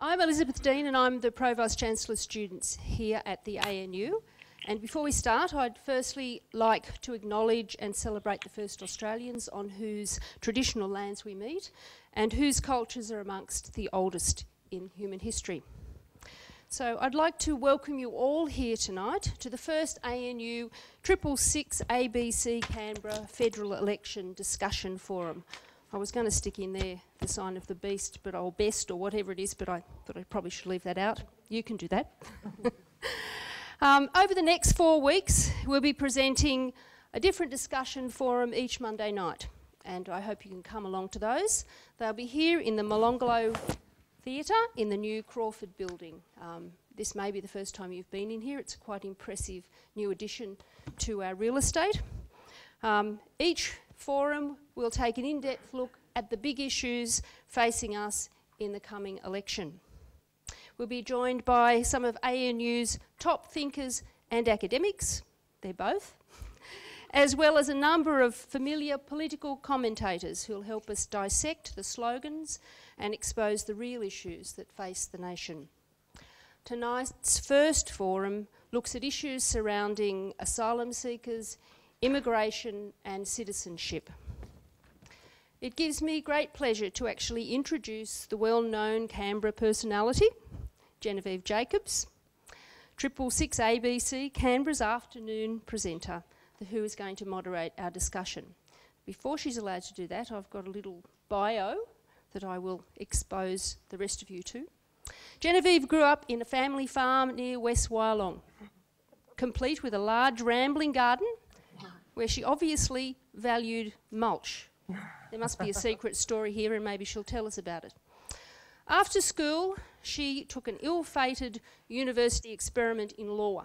I'm Elizabeth Dean and I'm the Provost Chancellor Students here at the ANU. And before we start, I'd firstly like to acknowledge and celebrate the first Australians on whose traditional lands we meet and whose cultures are amongst the oldest in human history. So I'd like to welcome you all here tonight to the first ANU 666 ABC Canberra Federal Election Discussion Forum. I was going to stick in there the sign of the beast, or best, or whatever it is, but I thought I probably should leave that out. You can do that. Over the next 4 weeks, we'll be presenting a different discussion forum each Monday night, and I hope you can come along to those. They'll be here in the Molonglo Theatre in the new Crawford building. This may be the first time you've been in here. It's a quite impressive new addition to our real estate. Each forum will take an in-depth look at the big issues facing us in the coming election. We'll be joined by some of ANU's top thinkers and academics, they're both, as well as a number of familiar political commentators who'll help us dissect the slogans and expose the real issues that face the nation. Tonight's first forum looks at issues surrounding asylum seekers, immigration and citizenship. It gives me great pleasure to actually introduce the well-known Canberra personality, Genevieve Jacobs, 666 ABC, Canberra's afternoon presenter, who is going to moderate our discussion. Before she's allowed to do that, I've got a little bio that I will expose the rest of you to. Genevieve grew up in a family farm near West Wyalong, complete with a large rambling garden where she obviously valued mulch. There must be a secret story here and maybe she'll tell us about it. After school, she took an ill-fated university experiment in law.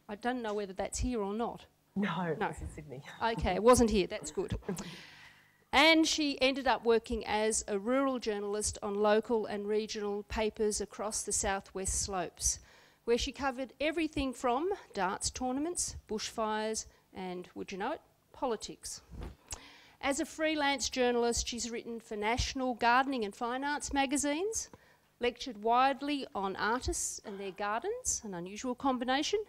I don't know whether that's here or not. No, it's in Sydney. Okay, it wasn't here, that's good. And she ended up working as a rural journalist on local and regional papers across the southwest slopes, where she covered everything from darts tournaments, bushfires, and, would you know it, politics. As a freelance journalist, she's written for national gardening and fine arts magazines, lectured widely on artists and their gardens, an unusual combination.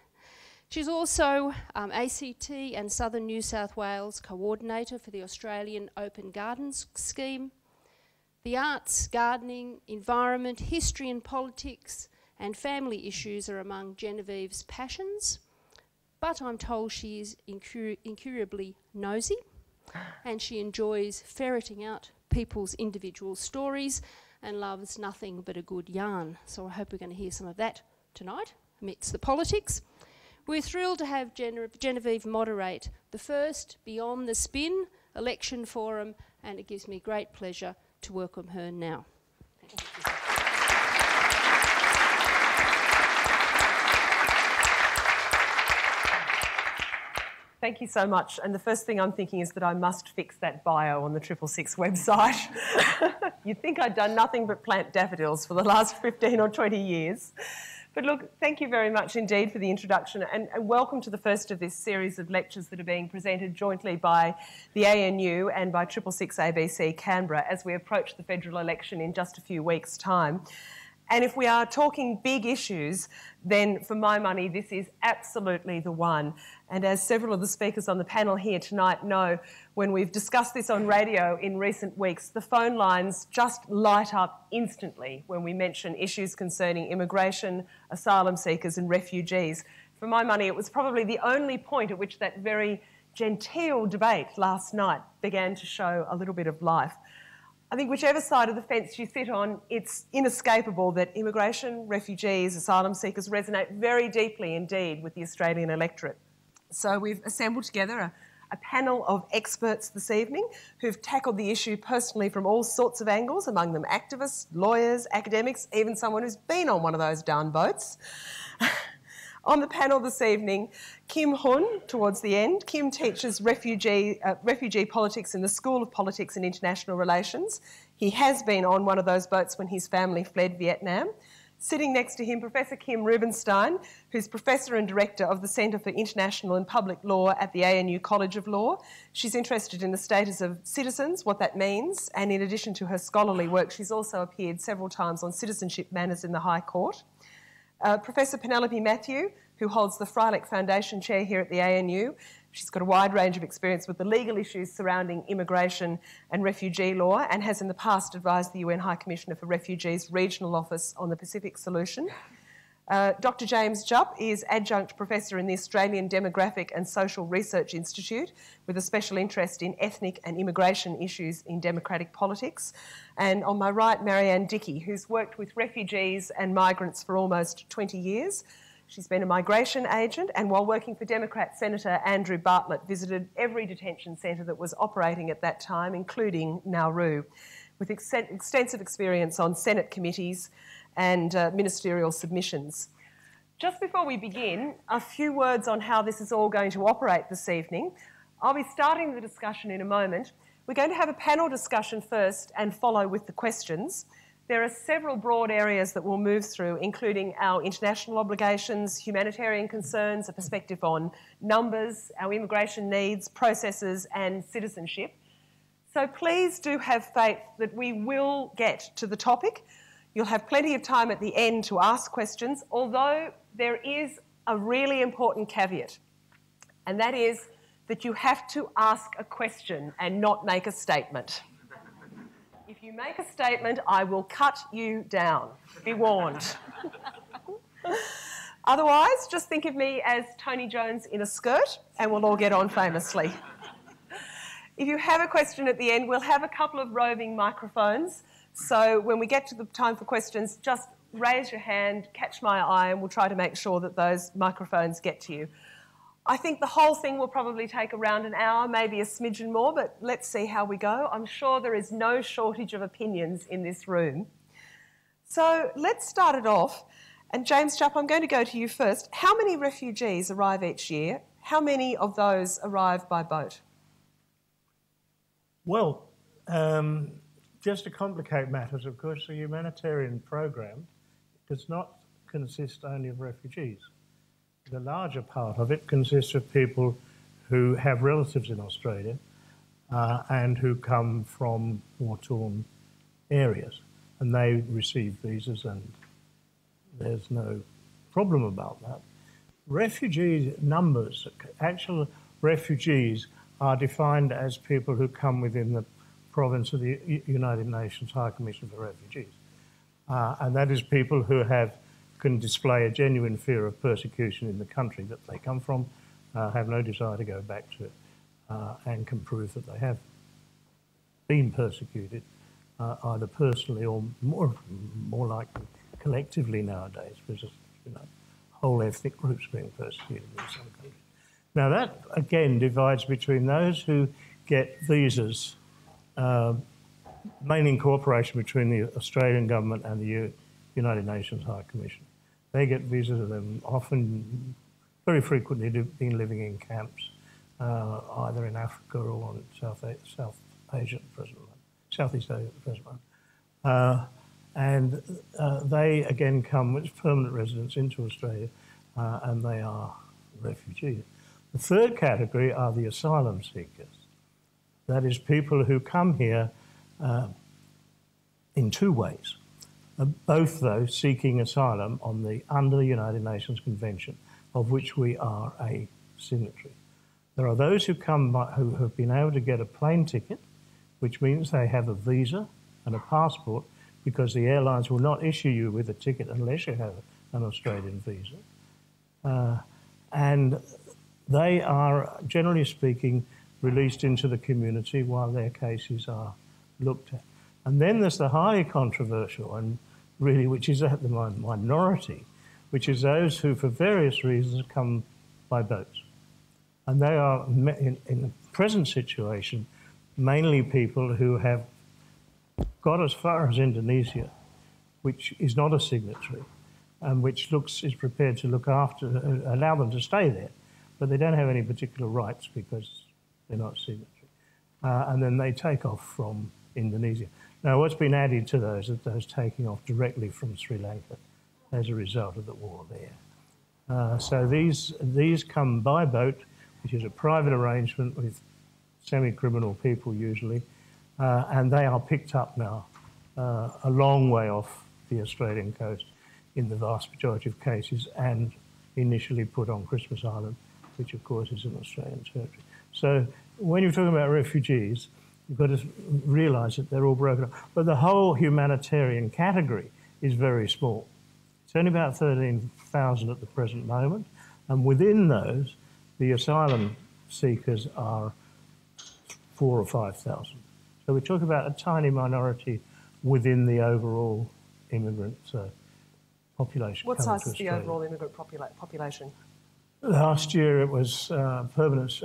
She's also ACT and Southern New South Wales coordinator for the Australian Open Gardens Scheme. The arts, gardening, environment, history and politics and family issues are among Genevieve's passions, but I'm told she is incurably nosy and she enjoys ferreting out people's individual stories and loves nothing but a good yarn. So I hope we're going to hear some of that tonight amidst the politics. We're thrilled to have Genevieve moderate the first Beyond the Spin election forum, and it gives me great pleasure to welcome her now. Thank you so much. And the first thing I'm thinking is that I must fix that bio on the 666 website. You'd think I'd done nothing but plant daffodils for the last 15 or 20 years. But look, thank you very much indeed for the introduction and welcome to the first of this series of lectures that are being presented jointly by the ANU and by 666 ABC Canberra as we approach the federal election in just a few weeks' time. And if we are talking big issues, then for my money, this is absolutely the one. And as several of the speakers on the panel here tonight know, when we've discussed this on radio in recent weeks, the phone lines just light up instantly when we mention issues concerning immigration, asylum seekers and refugees. For my money, it was probably the only point at which that very genteel debate last night began to show a little bit of life. I think whichever side of the fence you sit on, it's inescapable that immigration, refugees, asylum seekers resonate very deeply indeed with the Australian electorate. So we've assembled together a panel of experts this evening who've tackled the issue personally from all sorts of angles, among them activists, lawyers, academics, even someone who's been on one of those darn boats. On the panel this evening, Kim Huynh, towards the end. Kim teaches refugee politics in the School of Politics and International Relations. He has been on one of those boats when his family fled Vietnam. Sitting next to him, Professor Kim Rubenstein, who's Professor and Director of the Centre for International and Public Law at the ANU College of Law. She's interested in the status of citizens, what that means, and in addition to her scholarly work, she's also appeared several times on citizenship matters in the High Court. Professor Penelope Mathew, who holds the Freilich Foundation Chair here at the ANU. She's got a wide range of experience with the legal issues surrounding immigration and refugee law and has in the past advised the UN High Commissioner for Refugees Regional Office on the Pacific Solution. Dr James Jupp is Adjunct Professor in the Australian Demographic and Social Research Institute with a special interest in ethnic and immigration issues in democratic politics. And on my right, Marianne, Dickie, who's worked with refugees and migrants for almost 20 years. She's been a migration agent and while working for Democrat Senator Andrew Bartlett visited every detention centre that was operating at that time, including Nauru, with extensive experience on Senate committees and ministerial submissions. Just before we begin, a few words on how this is all going to operate this evening. I'll be starting the discussion in a moment. We're going to have a panel discussion first and follow with the questions. There are several broad areas that we'll move through, including our international obligations, humanitarian concerns, a perspective on numbers, our immigration needs, processes and citizenship. So please do have faith that we will get to the topic. You'll have plenty of time at the end to ask questions, although there is a really important caveat, and that is that you have to ask a question and not make a statement. If you make a statement, I will cut you down. Be warned. Otherwise, just think of me as Tony Jones in a skirt and we'll all get on famously. If you have a question at the end, we'll have a couple of roving microphones. So when we get to the time for questions, just raise your hand, catch my eye, and we'll try to make sure that those microphones get to you. I think the whole thing will probably take around an hour, maybe a smidgen more, but let's see how we go. I'm sure there is no shortage of opinions in this room. So let's start it off. And James Jupp, I'm going to go to you first. How many refugees arrive each year? How many of those arrive by boat? Well, just to complicate matters, of course, the humanitarian program does not consist only of refugees. The larger part of it consists of people who have relatives in Australia and who come from war-torn areas, and they receive visas, and there's no problem about that. Refugee numbers, actual refugees, are defined as people who come within the province of the United Nations High Commission for Refugees, and that is people who can display a genuine fear of persecution in the country that they come from, have no desire to go back to it, and can prove that they have been persecuted, either personally or more likely collectively nowadays, because whole ethnic groups being persecuted in some countries. Now that again divides between those who get visas, mainly in cooperation between the Australian government and the United Nations High Commission. They get visas, and they've often, very frequently, been living in camps, either in Africa or in Southeast Asia at the present moment, Southeast Asia at the present moment. And they again come with permanent residents into Australia, and they are refugees. The third category are the asylum seekers. That is, people who come here in two ways. Both those seeking asylum under the United Nations Convention, of which we are a signatory. There are those who come who have been able to get a plane ticket, which means they have a visa and a passport, because the airlines will not issue you with a ticket unless you have an Australian visa. And they are, generally speaking, released into the community while their cases are looked at. And then there's the highly controversial, and really which is at the minority, which is those who, for various reasons, come by boats. And they are, in the present situation, mainly people who have got as far as Indonesia, which is not a signatory, and which is prepared to look after, allow them to stay there, but they don't have any particular rights because they're not signatory. And then they take off from Indonesia. Now, what's been added to those are those taking off directly from Sri Lanka as a result of the war there. So these come by boat, which is a private arrangement with semi-criminal people usually, and they are picked up now a long way off the Australian coast in the vast majority of cases, and initially put on Christmas Island, which of course is an Australian territory. So when you're talking about refugees, you've got to realise that they're all broken up. But the whole humanitarian category is very small. It's only about 13,000 at the present moment, and within those, the asylum seekers are 4,000 or 5,000. So we're talking about a tiny minority within the overall immigrant population. What size is the overall immigrant population? Last year it was permanent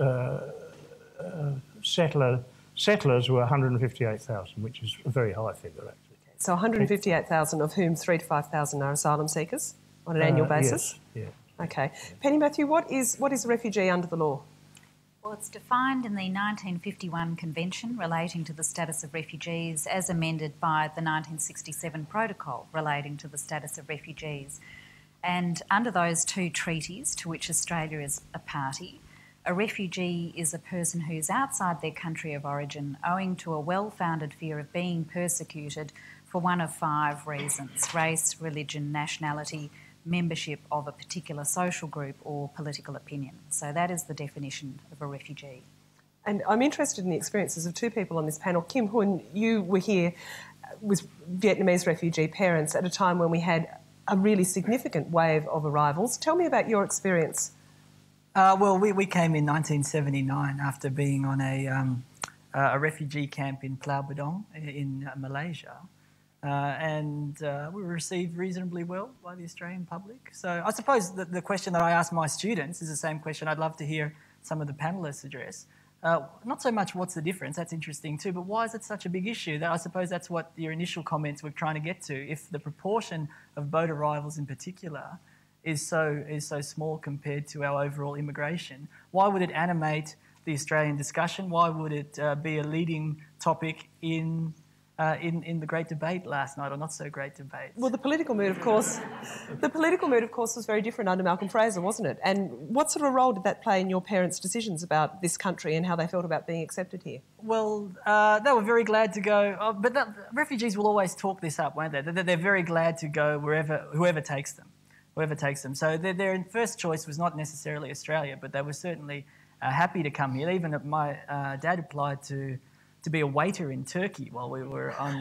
settlers were 158,000, which is a very high figure actually. So 158,000, of whom 3,000 to 5,000 are asylum seekers on an annual basis? Yes, yeah. Okay. Penny, Mathew, what is a refugee under the law? Well, it's defined in the 1951 Convention relating to the status of refugees as amended by the 1967 Protocol relating to the status of refugees. And under those two treaties, to which Australia is a party, a refugee is a person who's outside their country of origin owing to a well-founded fear of being persecuted for one of 5 reasons: race, religion, nationality, membership of a particular social group or political opinion. So that is the definition of a refugee. And I'm interested in the experiences of 2 people on this panel. Kim Huynh, you were here with Vietnamese refugee parents at a time when we had a really significant wave of arrivals. Tell me about your experience. Well, we came in 1979 after being on a refugee camp in Pulau Bedong in Malaysia. And we were received reasonably well by the Australian public. So I suppose the question that I ask my students is the same question I'd love to hear some of the panellists address. Not so much what's the difference, that's interesting too, but why is it such a big issue? I suppose that's what your initial comments were trying to get to. If the proportion of boat arrivals in particular is so small compared to our overall immigration, why would it animate the Australian discussion? Why would it be a leading topic in the great debate last night, or not so great debate? Well, the political mood, of course, was very different under Malcolm Fraser, wasn't it? And what sort of role did that play in your parents' decisions about this country and how they felt about being accepted here? Well, they were very glad to go, but refugees will always talk this up, won't they? They're very glad to go whoever takes them. So their first choice was not necessarily Australia, but they were certainly happy to come here. Even my dad applied to be a waiter in Turkey while we were on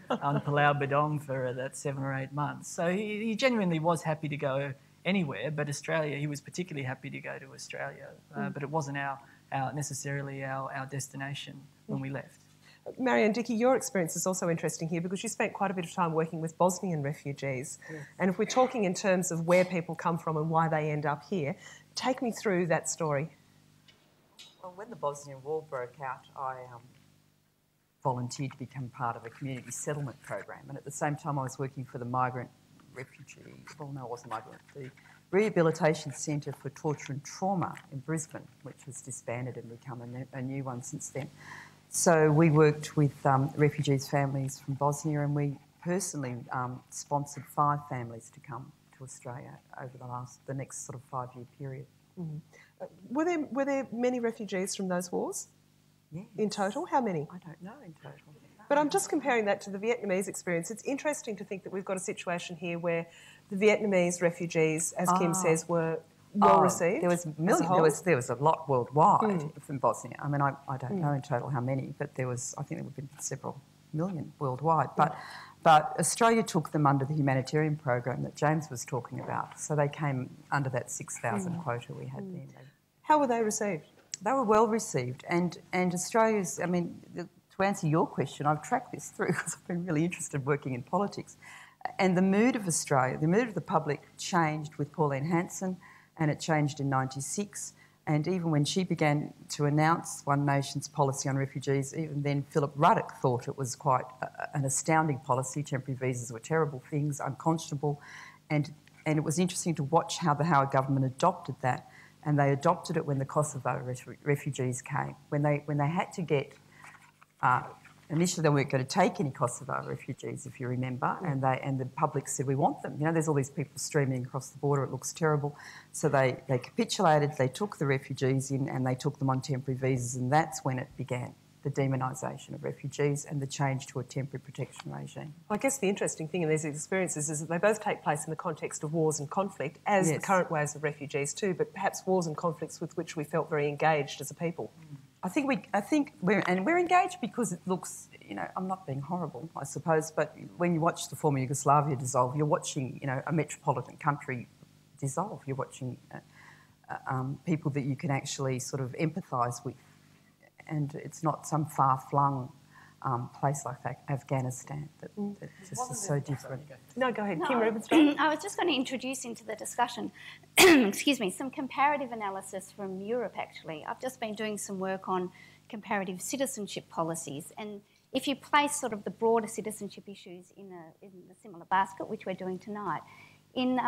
Pulau Bedong for that 7 or 8 months. So he genuinely was happy to go anywhere, but Australia, he was particularly happy to go to Australia. But it wasn't necessarily our destination when we left. Marianne, Dickie, your experience is also interesting here because you spent quite a bit of time working with Bosnian refugees. Yes. And if we're talking in terms of where people come from and why they end up here, take me through that story. Well, when the Bosnian War broke out, I volunteered to become part of a community settlement program, and at the same time I was working for the migrant refugee, well no it wasn't migrant, the Rehabilitation Centre for Torture and Trauma in Brisbane, which was disbanded and become a new one since then. So we worked with refugees' families from Bosnia, and we personally sponsored 5 families to come to Australia over the next sort of 5-year period. Mm-hmm. Were there many refugees from those wars? Yes. In total? How many? I don't know in total. But I'm just comparing that to the Vietnamese experience. It's interesting to think that we've got a situation here where the Vietnamese refugees, as Kim says, were well received. There was millions. There was a lot worldwide from Bosnia. I mean, I don't know in total how many, but I think there would have been several million worldwide. But Australia took them under the humanitarian program that James was talking about. So they came under that 6,000 quota we had then. How were they received? They were well received, and Australia's, I mean, to answer your question, I've tracked this through because I've been really interested working in politics. And the mood of Australia, the mood of the public changed with Pauline Hanson, and it changed in '96. And even when she began to announce One Nation's policy on refugees, even then Philip Ruddock thought it was quite an astounding policy. Temporary visas were terrible things, unconscionable. And it was interesting to watch how the Howard government adopted that. And they adopted it when the Kosovo refugees came, when they had to get initially they weren't going to take any Kosovo refugees, if you remember, and the public said, we want them. You know, there's all these people streaming across the border, it looks terrible. So they capitulated, they took the refugees in and they took them on temporary visas, and that's when it began, the demonisation of refugees and the change to a temporary protection regime. I guess the interesting thing in these experiences is that they both take place in the context of wars and conflict, as the current waves of refugees too, but perhaps wars and conflicts with which we felt very engaged as a people. I think we're engaged because it looks, you know, I'm not being horrible, I suppose, but when you watch the former Yugoslavia dissolve, you're watching, you know, a metropolitan country dissolve. You're watching people that you can actually sort of empathise with, and it's not some far-flung place like Afghanistan that just is so different. No, go ahead. Kim Rubenstein. I was just going to introduce into the discussion, excuse me, some comparative analysis from Europe, actually. I've just been doing some work on comparative citizenship policies, and if you place sort of the broader citizenship issues in a similar basket, which we're doing tonight, in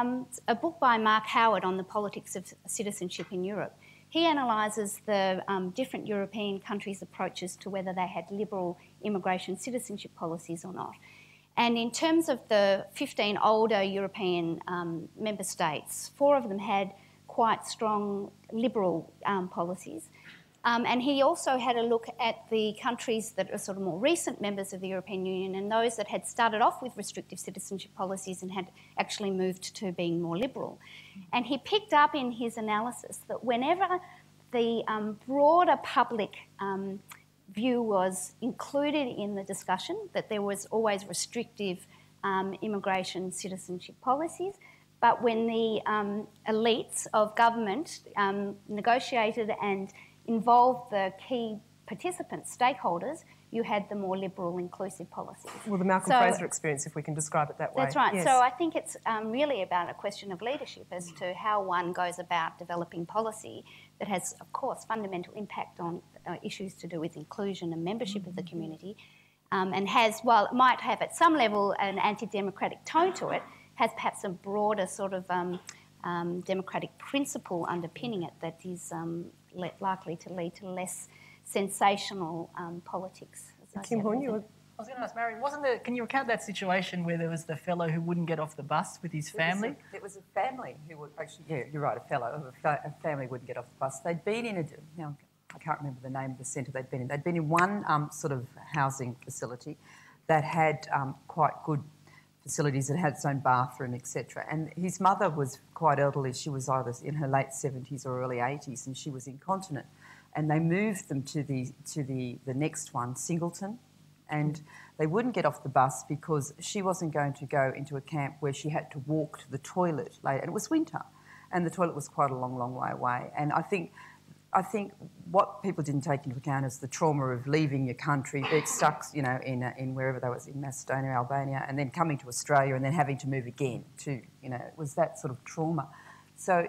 a book by Mark Howard on the politics of citizenship in Europe, he analyses the different European countries' approaches to whether they had liberal immigration citizenship policies or not. And in terms of the 15 older European member states, 4 of them had quite strong liberal policies. And he also had a look at the countries that are sort of more recent members of the European Union and those that had started off with restrictive citizenship policies and had actually moved to being more liberal. And he picked up in his analysis that whenever the broader public view was included in the discussion, that there was always restrictive immigration citizenship policies, but when the elites of government negotiated and involved the key participants, stakeholders, you had the more liberal, inclusive policies. Well, the Malcolm Fraser experience, if we can describe it that way. That's right. Yes. So I think it's really about a question of leadership as to how one goes about developing policy that has, of course, fundamental impact on issues to do with inclusion and membership of the community, and has, while it might have at some level an anti-democratic tone to it, has perhaps a broader sort of democratic principle underpinning it that is likely to lead to less sensational politics. Kim Huynh, I was going to ask Marianne, can you recount that situation where there was the fellow who wouldn't get off the bus with his family? It was a family who would actually, yeah, you're right, a family wouldn't get off the bus. They'd been in I can't remember the name of the centre they'd been in. They'd been in one sort of housing facility that had quite good facilities. It had its own bathroom, etc. And his mother was quite elderly. She was either in her late 70s or early 80s, and she was incontinent. And they moved them to the next one, Singleton, and they wouldn't get off the bus because she wasn't going to go into a camp where she had to walk to the toilet later. And it was winter, and the toilet was quite a long, long way away. And I think what people didn't take into account is the trauma of leaving your country, being stuck, you know, in wherever they was, in Macedonia, Albania, and then coming to Australia and then having to move again too. You know, it was that sort of trauma. So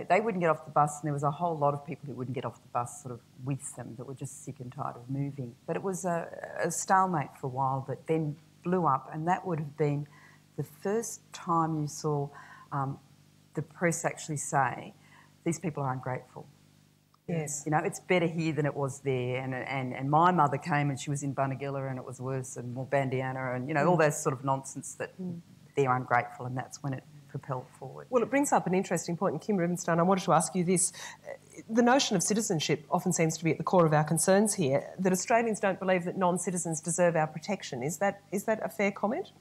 they wouldn't get off the bus, and there was a whole lot of people who wouldn't get off the bus sort of with them that were just sick and tired of moving. But it was a stalemate for a while that then blew up, and that would have been the first time you saw the press actually say, these people are ungrateful. Yes. You know, it's better here than it was there. And my mother came and she was in Bunagilla and it was worse, and more Bandiana, and, you know, all that sort of nonsense that they're ungrateful, and that's when it propelled forward. Well, it brings up an interesting point, and Kim Rubenstein, I wanted to ask you this. The notion of citizenship often seems to be at the core of our concerns here, that Australians don't believe that non-citizens deserve our protection. Is that a fair comment?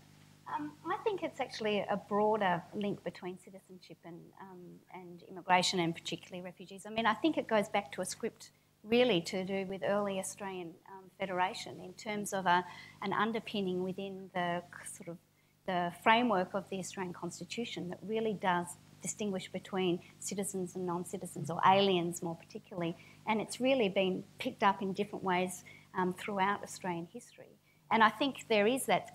I think it's actually a broader link between citizenship and immigration, and particularly refugees. I mean, I think it goes back to a script really to do with early Australian federation in terms of an underpinning within the sort of the framework of the Australian Constitution that really does distinguish between citizens and non-citizens, or aliens more particularly, and it's really been picked up in different ways throughout Australian history. And I think there is that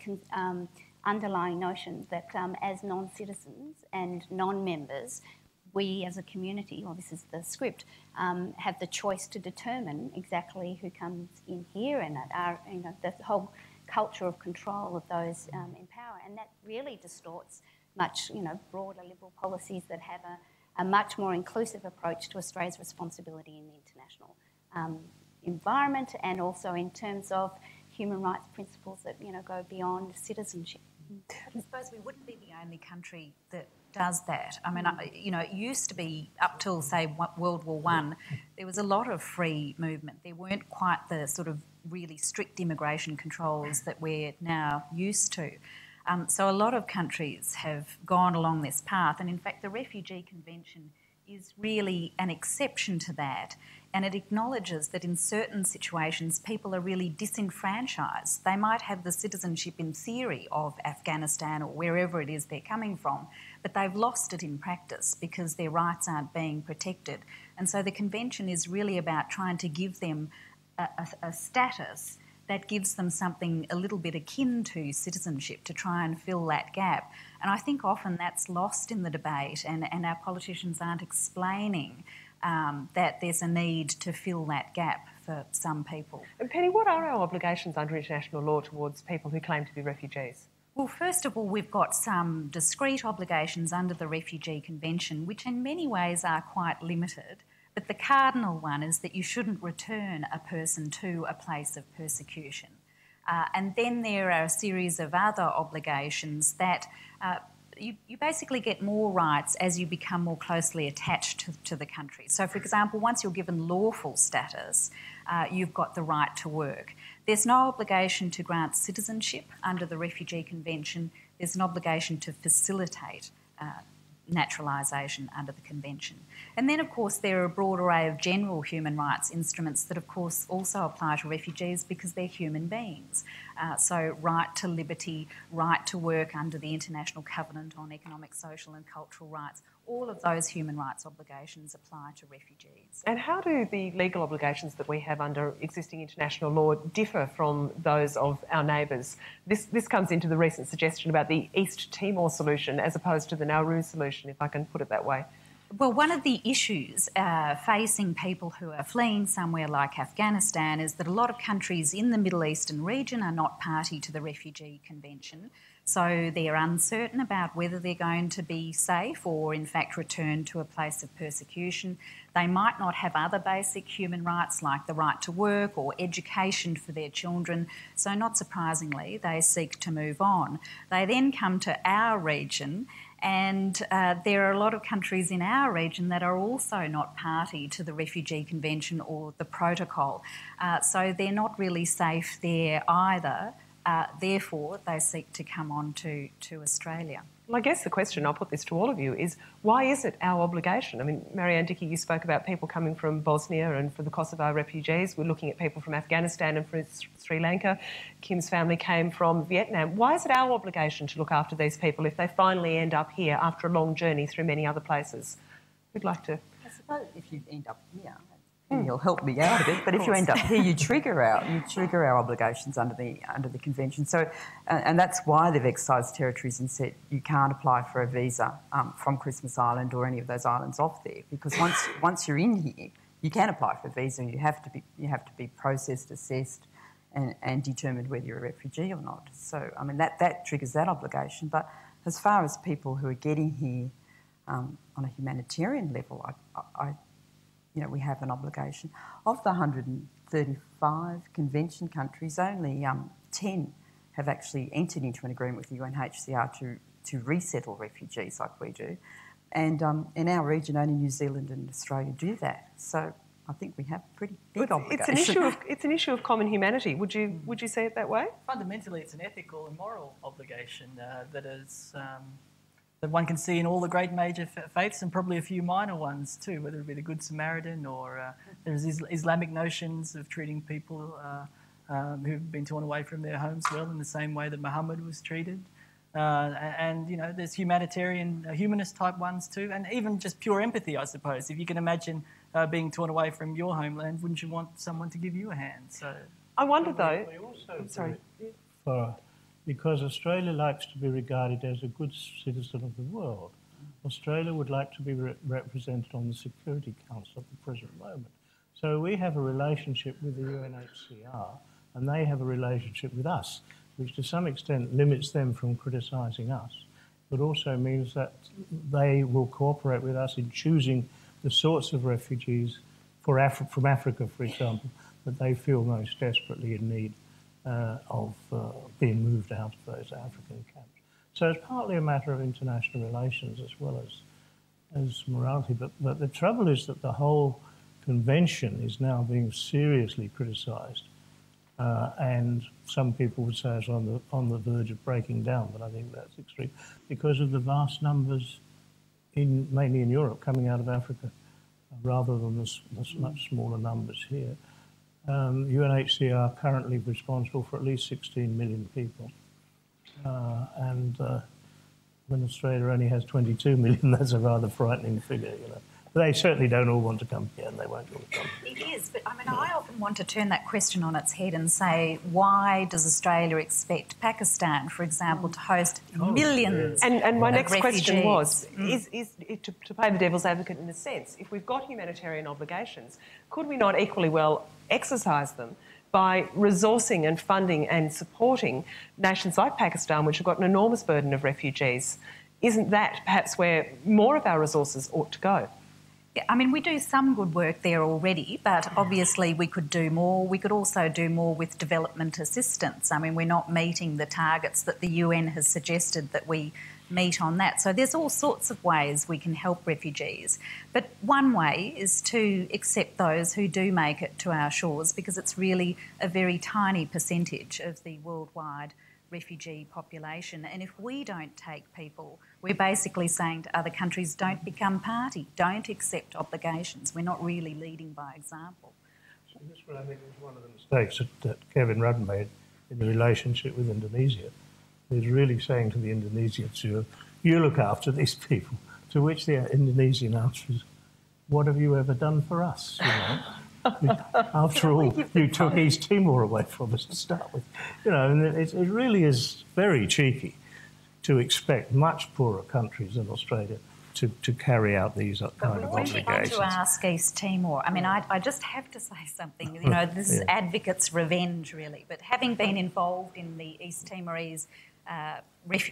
underlying notion that as non-citizens and non-members, we as a community, well, this is the script, have the choice to determine exactly who comes in here, and the whole culture of control of those in power, and that really distorts much, broader liberal policies that have a much more inclusive approach to Australia's responsibility in the international environment and also in terms of human rights principles that, go beyond citizenship. I suppose we wouldn't be the only country that does that. I mean, it used to be up till, say, World War I, there was a lot of free movement. There weren't quite the sort of really strict immigration controls that we're now used to. So a lot of countries have gone along this path, and in fact the Refugee Convention is really an exception to that, and it acknowledges that in certain situations people are really disenfranchised. They might have the citizenship in theory of Afghanistan or wherever it is they're coming from, but they've lost it in practice because their rights aren't being protected. And so the convention is really about trying to give them a status that gives them something a little bit akin to citizenship to try and fill that gap. And I think often that's lost in the debate, and our politicians aren't explaining that there's a need to fill that gap for some people. And Penny, what are our obligations under international law towards people who claim to be refugees? Well, first of all, we've got some discrete obligations under the Refugee Convention, which in many ways are quite limited. But the cardinal one is that you shouldn't return a person to a place of persecution. And then there are a series of other obligations that you basically get more rights as you become more closely attached to the country. So, for example, once you're given lawful status, you've got the right to work. There's no obligation to grant citizenship under the Refugee Convention. There's an obligation to facilitate naturalisation under the Convention. And then, of course, there are a broad array of general human rights instruments that, of course, also apply to refugees because they're human beings. So right to liberty, right to work under the International Covenant on Economic, Social and Cultural Rights, all of those human rights obligations apply to refugees. And how do the legal obligations that we have under existing international law differ from those of our neighbours? This comes into the recent suggestion about the East Timor solution as opposed to the Nauru solution, if I can put it that way. Well, one of the issues facing people who are fleeing somewhere like Afghanistan is that a lot of countries in the Middle Eastern region are not party to the Refugee Convention. So they're uncertain about whether they're going to be safe or in fact return to a place of persecution. They might not have other basic human rights like the right to work or education for their children. So not surprisingly, they seek to move on. They then come to our region, and there are a lot of countries in our region that are also not party to the Refugee Convention or the protocol. So they're not really safe there either. Therefore, they seek to come on to Australia. Well, I guess the question, I'll put this to all of you, is why is it our obligation? I mean, Marianne, Dickie, you spoke about people coming from Bosnia and for the Kosovo refugees. We're looking at people from Afghanistan and from Sri Lanka. Kim's family came from Vietnam. Why is it our obligation to look after these people if they finally end up here after a long journey through many other places? Who'd like to? I suppose if you end up here, he'll help me out a bit. But if you end up here, you trigger our obligations under the convention. So, and that's why they've excised territories and said you can't apply for a visa from Christmas Island or any of those islands off there, because once you're in here, you can apply for a visa. You have to be processed, assessed, and determined whether you're a refugee or not. So, I mean that triggers that obligation. But as far as people who are getting here on a humanitarian level, we have an obligation. Of the 135 convention countries, only 10 have actually entered into an agreement with the UNHCR to resettle refugees like we do. And in our region, only New Zealand and Australia do that. So I think we have a pretty big obligation. It's an issue of common humanity. Would you say it that way? Fundamentally, it's an ethical and moral obligation that is... that one can see in all the great major faiths and probably a few minor ones too, whether it be the Good Samaritan or there's Islamic notions of treating people who've been torn away from their homes well in the same way that Muhammad was treated. And there's humanitarian, humanist type ones too, and even just pure empathy, I suppose. If you can imagine being torn away from your homeland, wouldn't you want someone to give you a hand? So I wonder though... We also I'm sorry. Because Australia likes to be regarded as a good citizen of the world. Australia would like to be represented on the Security Council at the present moment. So we have a relationship with the UNHCR and they have a relationship with us, which to some extent limits them from criticising us, but also means that they will cooperate with us in choosing the sorts of refugees from Africa, for example, that they feel most desperately in need of being moved out of those African camps. So it's partly a matter of international relations as well as morality. But the trouble is that the whole convention is now being seriously criticised, and some people would say it's on the verge of breaking down, but I think that's extreme, because of the vast numbers, mainly in Europe, coming out of Africa, rather than the much smaller numbers here. UNHCR currently responsible for at least 16 million people. And when Australia only has 22 million, that's a rather frightening figure, you know. But they certainly don't all want to come here, and they won't all come here. It is, but I mean, I often want to turn that question on its head and say, why does Australia expect Pakistan, for example, to host millions And my next refugees? question was, is to play the devil's advocate in a sense, if we've got humanitarian obligations, could we not equally well exercise them by resourcing and funding and supporting nations like Pakistan, which have got an enormous burden of refugees? Isn't that perhaps where more of our resources ought to go? I mean, we do some good work there already, but obviously we could do more. We could also do more with development assistance. I mean, we're not meeting the targets that the UN has suggested that we meet on that. So there's all sorts of ways we can help refugees. But one way is to accept those who do make it to our shores, because it's really a very tiny percentage of the worldwide refugee population. And if we don't take people, we're basically saying to other countries, don't become party, don't accept obligations. We're not really leading by example. So this one, I think, is one of the mistakes that Kevin Rudd made in the relationship with Indonesia. He's really saying to the Indonesians, you look after these people, to which the Indonesian answer is, what have you ever done for us? You know? After all, you took East Timor away from us to start with. You know, and it really is very cheeky to expect much poorer countries than Australia to carry out these kind of obligations. When you want to ask East Timor, I mean, I just have to say something. You know, this is advocates' revenge, really. But having been involved in the East Timorese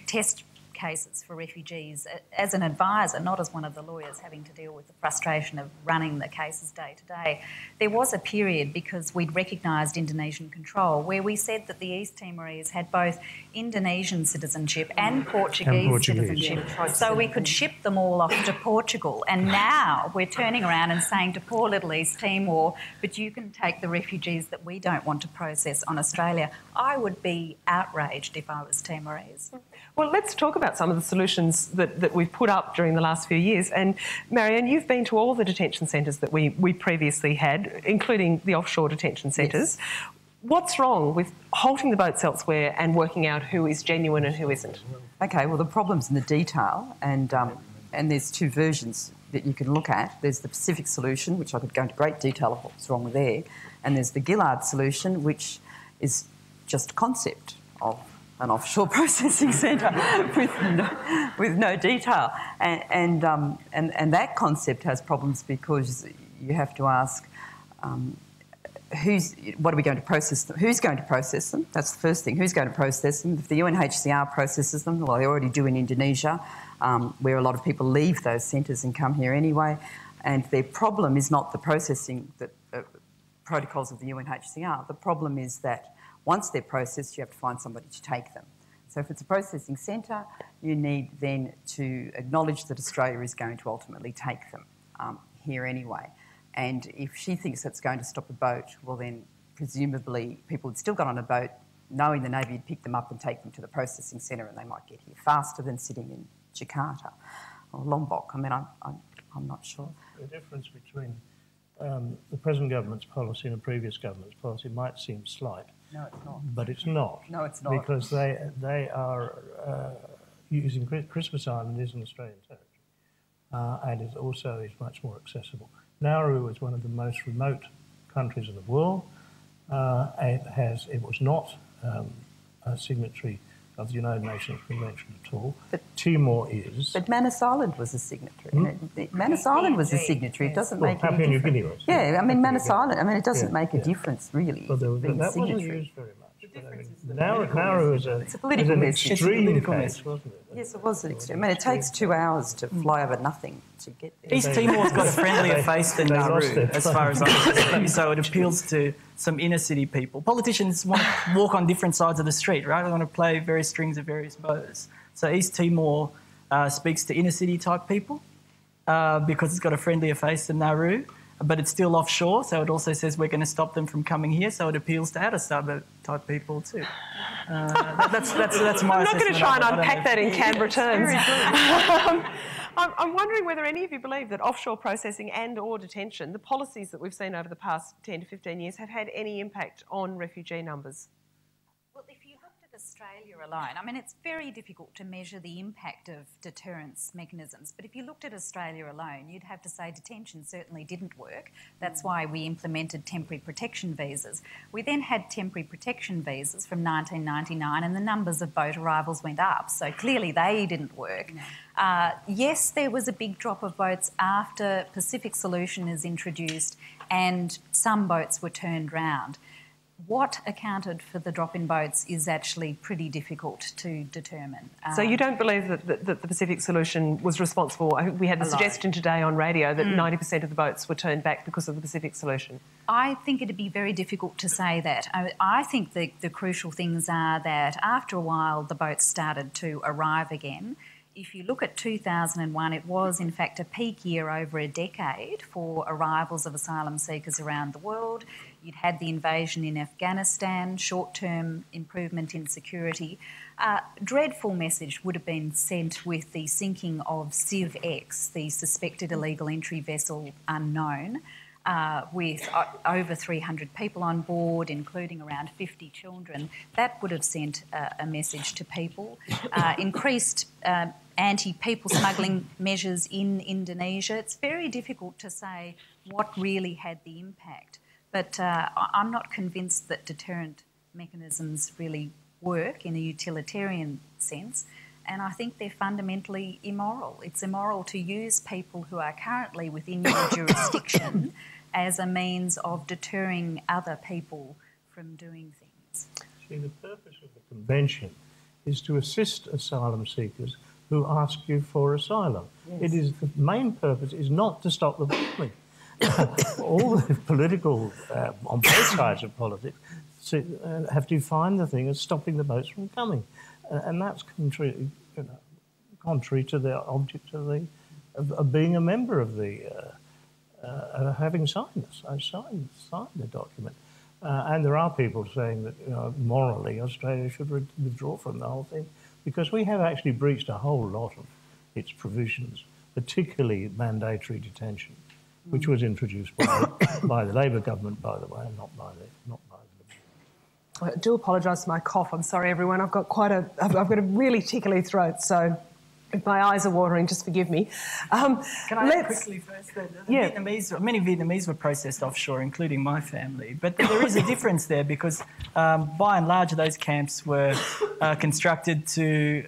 test cases for refugees as an advisor, not as one of the lawyers having to deal with the frustration of running the cases day to day, there was a period, because we'd recognised Indonesian control, where we said that the East Timorese had both Indonesian citizenship and Portuguese citizenship, so we could ship them all off to Portugal. And now we're turning around and saying to poor little East Timor, but you can take the refugees that we don't want to process on Australia. I would be outraged if I was Timorese. Well, let's talk about some of the solutions that we've put up during the last few years. And Marianne, you've been to all the detention centres that we previously had, including the offshore detention centres. Yes. What's wrong with halting the boats elsewhere and working out who is genuine and who isn't? Okay, well, the problem's in the detail, and there's two versions that you can look at. There's the Pacific solution, which I could go into great detail of what's wrong there, and there's the Gillard solution, which is just a concept of an offshore processing centre with no detail, and that concept has problems because you have to ask what are we going to process them? Who's going to process them? That's the first thing. Who's going to process them? If the UNHCR processes them, well, they already do in Indonesia, where a lot of people leave those centres and come here anyway, and their problem is not the processing protocols of the UNHCR. The problem is that once they're processed, you have to find somebody to take them. So if it's a processing centre, you need then to acknowledge that Australia is going to ultimately take them here anyway. And if she thinks that's going to stop a boat, well then presumably people had still got on a boat knowing the Navy would pick them up and take them to the processing centre, and they might get here faster than sitting in Jakarta or Lombok. I mean, I'm not sure. The difference between the present government's policy and the previous government's policy might seem slight. No, it's not. But it's not. No, it's not. Because they are using Christmas Island is an Australian territory, and it also is much more accessible. Nauru is one of the most remote countries in the world. It was not a signatory of the United Nations Convention at all. But Timor is. But Manus Island was a signatory. Manus Island was a signatory. It doesn't make any difference. Papua New Guinea was. Yeah, I mean, Manus Island, I mean, it doesn't make a difference, really, well, being that signatory. wasn't used very much. Nauru is an extreme case, wasn't it? Yes, it was an extreme. I mean, it takes 2 hours to fly over nothing to get there. East Timor's got a friendlier face than Nauru, as far as I can see. So it appeals to some inner city people. Politicians want to walk on different sides of the street, right? They want to play various strings of various bows. So East Timor speaks to inner city type people because it's got a friendlier face than Nauru, but it's still offshore. So it also says we're going to stop them from coming here. So it appeals to outer suburb type people too. That's my assessment. I'm not going to try and unpack that in Canberra terms. Very I'm wondering whether any of you believe that offshore processing and or detention, the policies that we've seen over the past 10 to 15 years, have had any impact on refugee numbers. Well, if you looked at Australia alone, I mean, it's very difficult to measure the impact of deterrence mechanisms, but if you looked at Australia alone, you'd have to say detention certainly didn't work. That's why we implemented temporary protection visas. We then had temporary protection visas from 1999 and the numbers of boat arrivals went up, so clearly they didn't work. Yes, there was a big drop of boats after Pacific Solution is introduced and some boats were turned round. What accounted for the drop in boats is actually pretty difficult to determine. So you don't believe that the Pacific Solution was responsible? I think we had the suggestion today on radio that 90% of the boats were turned back because of the Pacific Solution. I think it'd be very difficult to say that. I think the crucial things are that after a while the boats started to arrive again. If you look at 2001, it was in fact a peak year over a decade for arrivals of asylum seekers around the world. You'd had the invasion in Afghanistan, short-term improvement in security. Dreadful message would have been sent with the sinking of Civ X, the suspected illegal entry vessel Unknown, with over 300 people on board, including around 50 children. That would have sent a message to people. Increased anti-people smuggling measures in Indonesia. It's very difficult to say what really had the impact. But I'm not convinced that deterrent mechanisms really work in a utilitarian sense, and I think they're fundamentally immoral. It's immoral to use people who are currently within your jurisdiction as a means of deterring other people from doing things. See, the purpose of the Convention is to assist asylum seekers who ask you for asylum. Yes. It is, the main purpose is not to stop them coming. All the political, on both sides of politics, have defined the thing as stopping the boats from coming. And that's contrary to the object of being a member of the, having signed this. I signed the document. And there are people saying that morally Australia should withdraw from the whole thing because we have actually breached a whole lot of its provisions, particularly mandatory detention, which was introduced by the Labor government, by the way, and not by the I do apologise for my cough. I'm sorry, everyone. I've got I've got a really tickly throat, so if my eyes are watering, just forgive me. Can I add quickly first? Many Vietnamese were processed offshore, including my family. But there is a difference there because, by and large, those camps were constructed to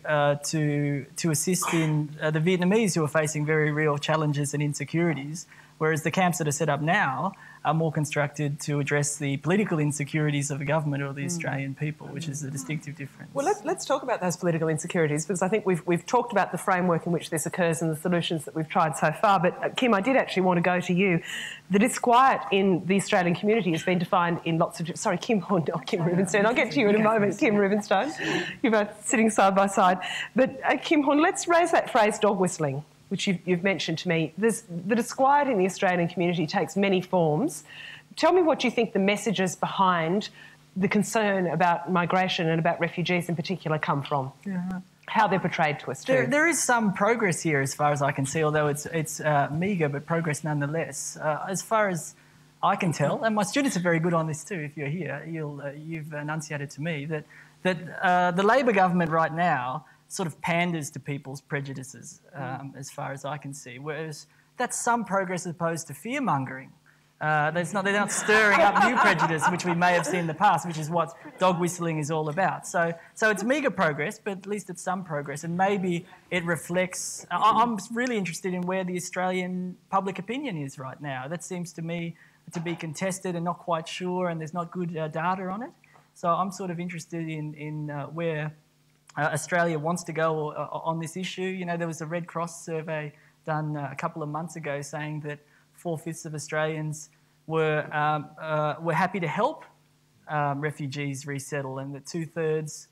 assist in the Vietnamese who are facing very real challenges and insecurities, whereas the camps that are set up now are more constructed to address the political insecurities of the government or the Australian people, which is a distinctive difference. Well, let's talk about those political insecurities because I think we've talked about the framework in which this occurs and the solutions that we've tried so far. But Kim, I did actually want to go to you. The disquiet in the Australian community has been defined in lots of... Sorry, Kim Huynh, not Kim Rubenstein. I'll get to you in a moment, Kim Rubenstein. You're both sitting side by side. But Kim Huynh, let's raise that phrase dog whistling, which you've mentioned to me. The disquiet in the Australian community takes many forms. Tell me what you think the messages behind the concern about migration and about refugees in particular come from. Yeah. How they're portrayed to us too. There is some progress here as far as I can see, although it's meagre, but progress nonetheless. As far as I can tell, and my students are very good on this too, if you're here, you've enunciated to me that the Labor government right now sort of panders to people's prejudices, as far as I can see, whereas that's some progress as opposed to fear-mongering. They're not stirring up new prejudice, which we may have seen in the past, which is what dog whistling is all about. So it's meagre progress, but at least it's some progress, and maybe it reflects... I'm really interested in where the Australian public opinion is right now. That seems to me to be contested and not quite sure, and there's not good data on it. So I'm sort of interested in where Australia wants to go on this issue. You know, there was a Red Cross survey done a couple of months ago saying that 4/5 of Australians were happy to help refugees resettle, and that 2/3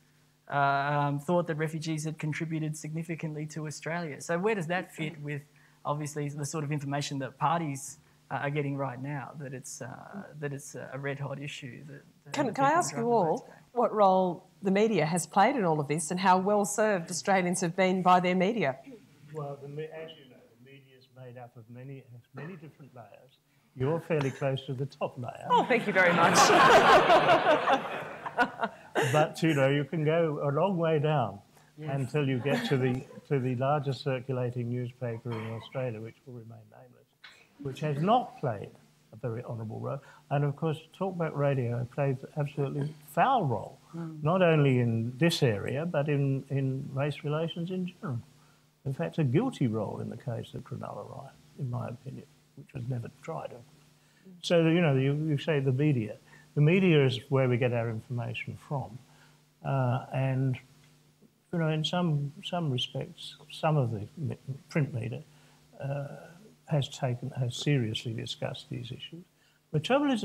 thought that refugees had contributed significantly to Australia. So where does that fit with, obviously, the sort of information that parties are getting right now, that it's a red-hot issue? Can I ask you all what role the media has played in all of this and how well served Australians have been by their media? Well, as you know, the media is made up of many different layers. You're fairly close to the top layer. Oh, thank you very much. But, you know, you can go a long way down until you get to the largest circulating newspaper in Australia, which will remain nameless, which has not played a very honourable role. And, of course, Talkback Radio played an absolutely foul role, not only in this area, but in race relations in general. In fact, a guilty role in the case of Cronulla Riot, in my opinion, which was never tried. So, you know, you say the media. The media is where we get our information from. And, you know, in some respects, some of the print media has seriously discussed these issues. The trouble is,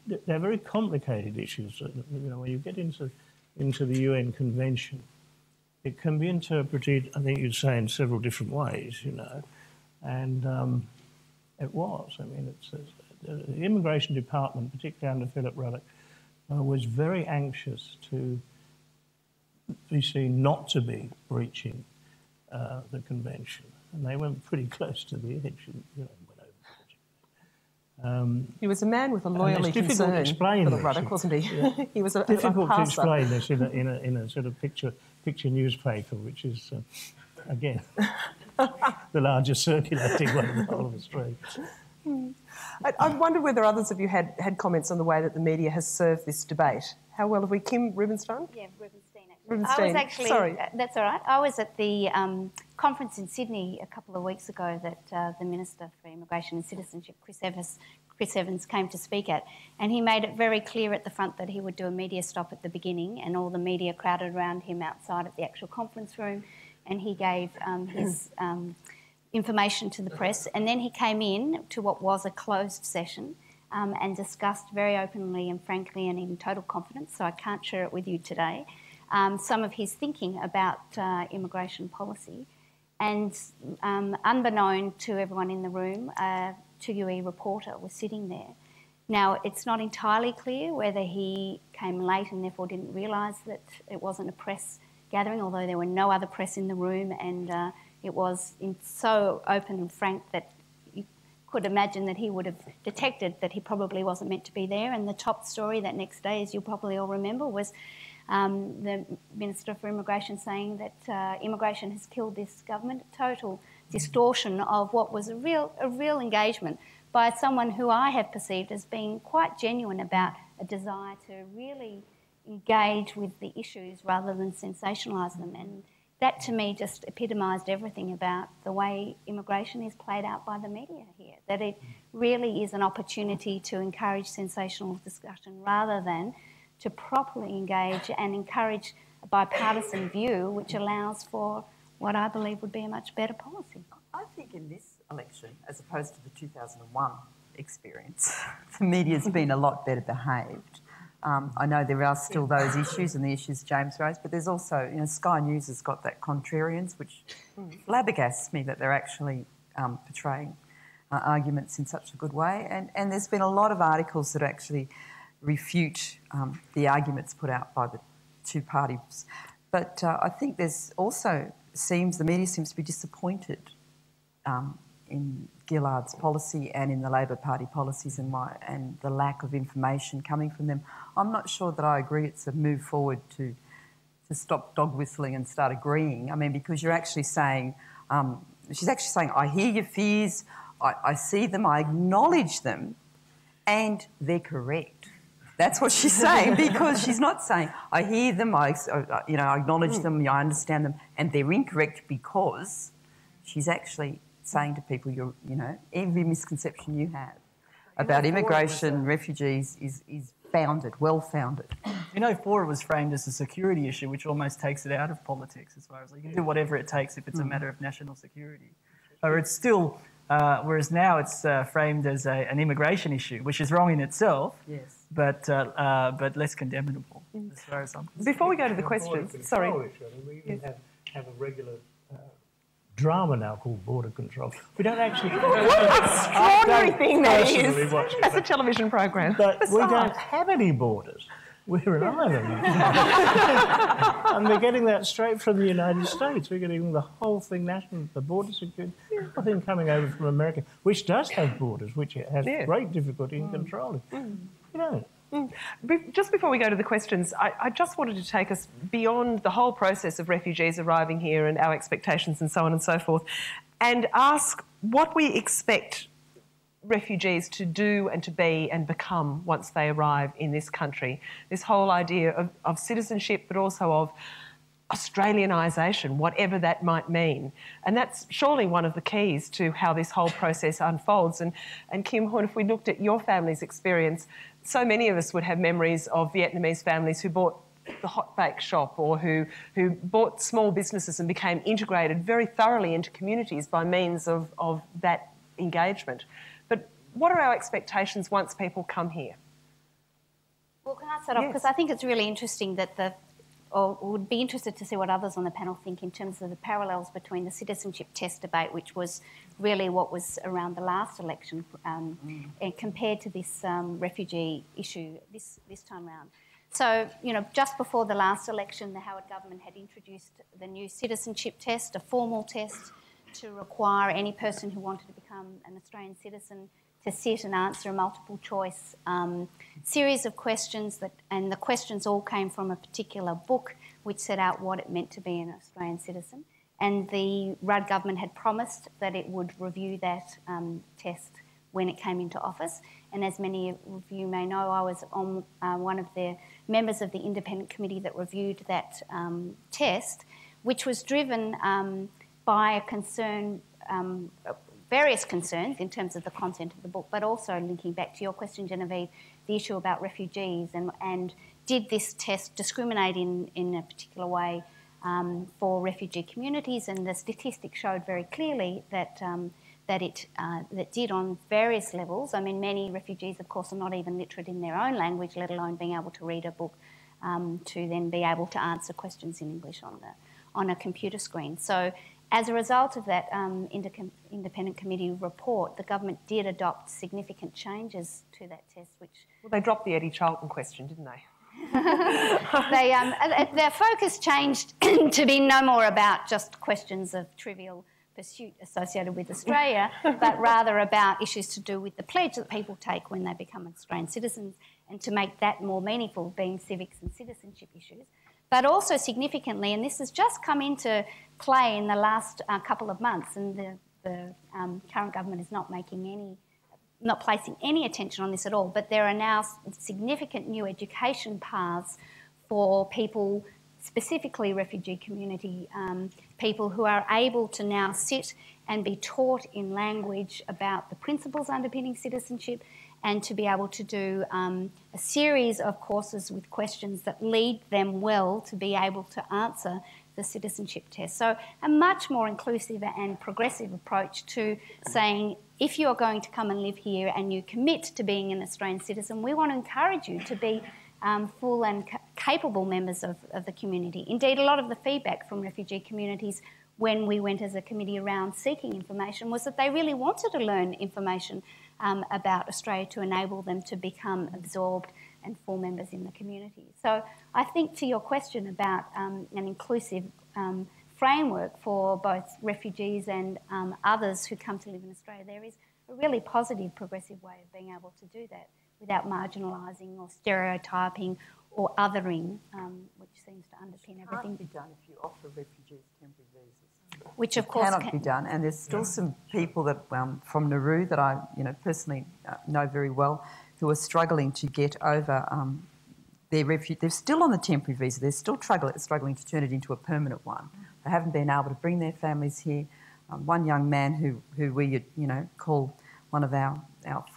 they're very complicated issues. You know, when you get into the UN Convention, it can be interpreted, I think you'd say, in several different ways, you know, and it was. I mean, the Immigration Department, particularly under Philip Ruddock, was very anxious to be seen not to be breaching the convention, and they went pretty close to the edge, and, you know, went over. He was a man with a loyally concern, Philip Ruddock, wasn't he? Yeah. He was difficult a to explain this in a sort of picture newspaper, which is again the largest circulating one in the whole of Australia. I wonder whether others of you had comments on the way that the media has served this debate. How well have we? Kim Rubenstein? Yeah, Rubenstein. Rubenstein. I was actually, sorry. That's all right. I was at the conference in Sydney a couple of weeks ago that the Minister for Immigration and Citizenship, Chris Evans, came to speak at, and he made it very clear at the front that he would do a media stop at the beginning, and all the media crowded around him outside at the actual conference room, and he gave his information to the press, and then he came in to what was a closed session and discussed very openly and frankly and in total confidence, so I can't share it with you today, some of his thinking about immigration policy. And unbeknown to everyone in the room, a 2UE reporter was sitting there. Now, it's not entirely clear whether he came late and therefore didn't realise that it wasn't a press gathering, although there were no other press in the room, and it was so open and frank that you could imagine that he would have detected that he probably wasn't meant to be there. And the top story that next day, as you'll probably all remember, was the Minister for Immigration saying that immigration has killed this government. Total distortion of what was a real engagement by someone who I have perceived as being quite genuine about a desire to really engage with the issues rather than sensationalise them. And that to me just epitomised everything about the way immigration is played out by the media here, that it really is an opportunity to encourage sensational discussion rather than to properly engage and encourage a bipartisan view which allows for what I believe would be a much better policy. I think in this election, as opposed to the 2001 experience, the media's been a lot better behaved. I know there are still those issues and the issues James raised, but there's also, you know, Sky News has got that contrarians, which flabbergasts me that they're actually portraying arguments in such a good way. And there's been a lot of articles that actually refute the arguments put out by the two parties. But I think there's also the media seems to be disappointed in Gillard's policy and in the Labor Party policies and the lack of information coming from them. I'm not sure that I agree it's a move forward to stop dog whistling and start agreeing. I mean, because you're actually saying, she's actually saying, I hear your fears, I see them, I acknowledge them, and they're correct. That's what she's saying, because she's not saying, I hear them, I acknowledge them, I understand them, and they're incorrect, because she's actually saying to people, every misconception you have about immigration, refugees is founded, well-founded. You know, Fora was framed as a security issue, which almost takes it out of politics as far as you can do whatever it takes if it's a matter of national security. Or it's still, whereas now it's framed as an immigration issue, which is wrong in itself, Yes. but less condemnable as far as I'm concerned. Before we go to the questions, sorry. We even have a regular drama now called Border Control. We don't actually... What an extraordinary thing that is. Watch it, That's a television program. But we don't have any borders. We're an island. And we're getting that straight from the United States. We're getting the whole thing national, the border security, everything coming over from America, which does have borders, which it has great difficulty in controlling. We don't. Just before we go to the questions, I just wanted to take us beyond the whole process of refugees arriving here and our expectations and so on and so forth, and ask what we expect refugees to do and to be and become once they arrive in this country. This whole idea of citizenship, but also of Australianisation, whatever that might mean. And that's surely one of the keys to how this whole process unfolds. And Kim Huynh, if we looked at your family's experience, so many of us would have memories of Vietnamese families who bought the hot bake shop or who bought small businesses and became integrated very thoroughly into communities by means of that engagement. But what are our expectations once people come here? Well, can I start off? Because I think it's really interesting that or would be interested to see what others on the panel think in terms of the parallels between the Citizenship Test debate, which was really what was around the last election, and compared to this refugee issue this time round. So, you know, just before the last election, the Howard government had introduced the new Citizenship Test, a formal test to require any person who wanted to become an Australian citizen to sit and answer a multiple choice series of questions, and the questions all came from a particular book which set out what it meant to be an Australian citizen. And the Rudd government had promised that it would review that test when it came into office. And as many of you may know, I was on one of the members of the independent committee that reviewed that test, which was driven by a concern, various concerns in terms of the content of the book, but also linking back to your question, Genevieve, the issue about refugees and did this test discriminate in a particular way for refugee communities? And the statistics showed very clearly that it did on various levels. I mean, many refugees, of course, are not even literate in their own language, let alone being able to read a book to then be able to answer questions in English on a computer screen. So as a result of that independent committee report, the government did adopt significant changes to that test, which... Well, they dropped the Eddie Charlton question, didn't they? Their focus changed to be no more about just questions of trivial pursuit associated with Australia, but rather about issues to do with the pledge that people take when they become Australian citizens, and to make that more meaningful, being civics and citizenship issues. But also significantly, and this has just come into play in the last couple of months, and the current government is not placing any attention on this at all, but there are now significant new education paths for people, specifically refugee community people, who are able to now sit and be taught in language about the principles underpinning citizenship, and to be able to do a series of courses with questions that lead them well to be able to answer the citizenship test. So a much more inclusive and progressive approach to saying, if you're going to come and live here and you commit to being an Australian citizen, we want to encourage you to be full and capable members of the community. Indeed, a lot of the feedback from refugee communities when we went as a committee around seeking information was that they really wanted to learn information about Australia to enable them to become absorbed and full members in the community. So I think to your question about an inclusive framework for both refugees and others who come to live in Australia, there is a really positive, progressive way of being able to do that without marginalising or stereotyping or othering, which seems to underpin everything. It can't be done if you offer refugees temporary visas. Which of course cannot be done, and there's still some people that from Nauru that I personally know very well who are struggling to get over their refugee. They're still on the temporary visa. They're still struggling to turn it into a permanent one. They haven't been able to bring their families here. One young man who we call one of our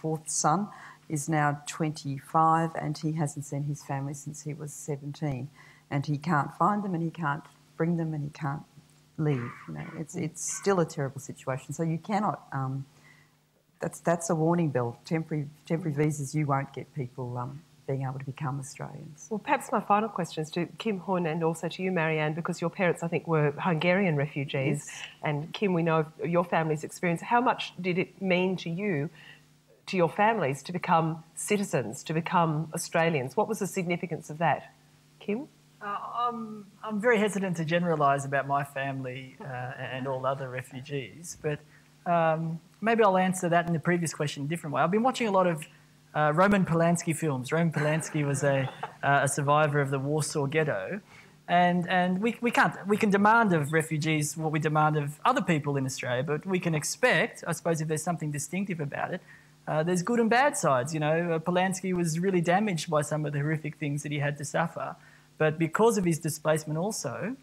fourth son is now 25 and he hasn't seen his family since he was 17. And he can't find them and he can't bring them and he can't leave. You know, it's still a terrible situation. So you cannot... That's a warning bell. Temporary visas, you won't get people being able to become Australians. Well, perhaps my final question is to Kim Huynh and also to you, Marianne, because your parents, I think, were Hungarian refugees. Yes. And Kim, we know of your family's experience. How much did it mean to you, to your families, to become citizens, to become Australians? What was the significance of that? Kim? I'm very hesitant to generalise about my family and all other refugees, but maybe I'll answer that in the previous question a different way. I've been watching a lot of Roman Polanski films. Roman Polanski was a survivor of the Warsaw Ghetto, and we can demand of refugees what we demand of other people in Australia, but we can expect, I suppose, if there's something distinctive about it, there's good and bad sides. You know, Polanski was really damaged by some of the horrific things that he had to suffer, but because of his displacement also,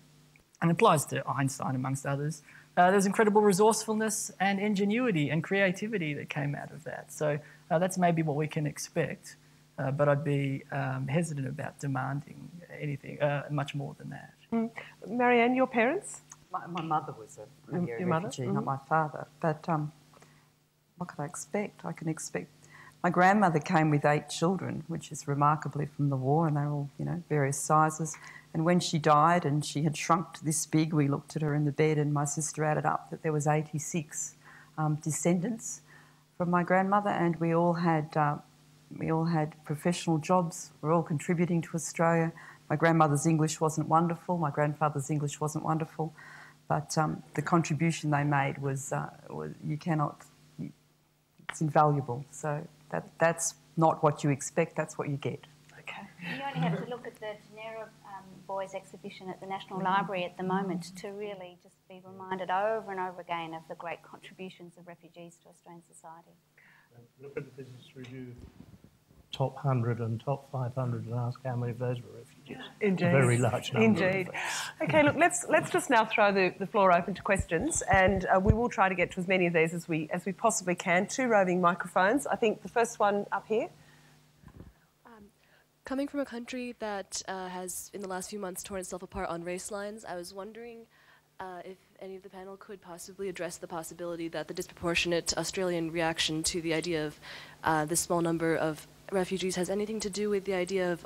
and it applies to Einstein amongst others, there's incredible resourcefulness and ingenuity and creativity that came out of that. So that's maybe what we can expect, but I'd be hesitant about demanding anything much more than that. Marianne, your parents? My mother was a Hungarian Your mother? refugee, not my father. But what could I expect? I can expect... My grandmother came with 8 children, which is remarkably from the war, and they were all, you know, various sizes. And when she died and she had shrunk to this big, we looked at her in the bed and my sister added up that there was 86 descendants from my grandmother, and we all had professional jobs. We're all contributing to Australia. My grandmother's English wasn't wonderful. My grandfather's English wasn't wonderful. But the contribution they made was it's invaluable. So that's not what you expect, that's what you get. Okay. You only have to look at the Genera Boys exhibition at the National Library at the moment to really just be reminded over and over again of the great contributions of refugees to Australian society. Look at the Business Review top 100 and top 500 and ask how many of those were refugees. Indeed. A very large number. Indeed. Okay, look, let's just now throw the floor open to questions, and we will try to get to as many of these as we possibly can. 2 roving microphones. I think the first one up here. Coming from a country that has, in the last few months, torn itself apart on race lines, I was wondering if any of the panel could possibly address the possibility that the disproportionate Australian reaction to the idea of this small number of refugees has anything to do with the idea of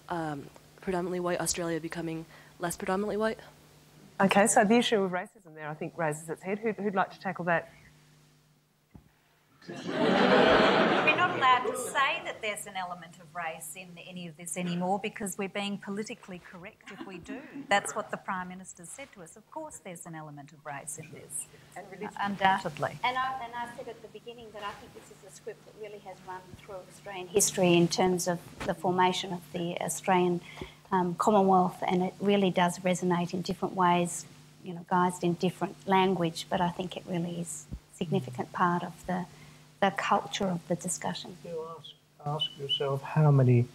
predominantly white Australia becoming less predominantly white? Okay, so the issue of racism there, I think, raises its head. Who'd like to tackle that? We're not allowed to say that there's an element of race in any of this anymore because we're being politically correct if we do. That's what the Prime Minister said to us. Of course there's an element of race in this, undoubtedly. And I said at the beginning that I think this is a script that really has run through Australian history in terms of the formation of the Australian Commonwealth, and it really does resonate in different ways, you know, guised in different language, but I think it really is a significant part of the culture of the discussion. You ask yourself how many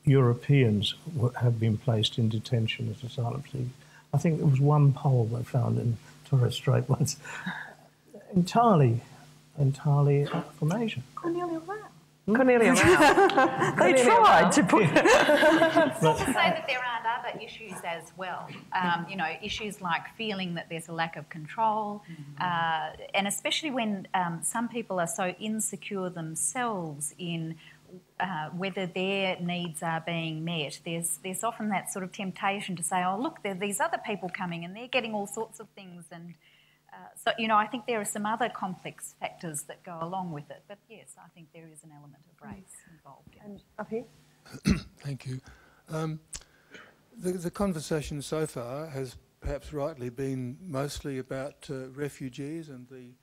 Europeans have been placed in detention as asylum seekers. I think there was one poll they found in Torres Strait once, entirely from Asia. Cornelia Rao. They tried to put... It's not to say that there aren't other issues as well. You know, issues like feeling that there's a lack of control, and especially when some people are so insecure themselves in whether their needs are being met. There's often that sort of temptation to say, oh, look, there are these other people coming and they're getting all sorts of things, and so, you know, I think there are some other complex factors that go along with it. But yes, I think there is an element of race involved in it. Up here. Thank you. The conversation so far has perhaps rightly been mostly about refugees and the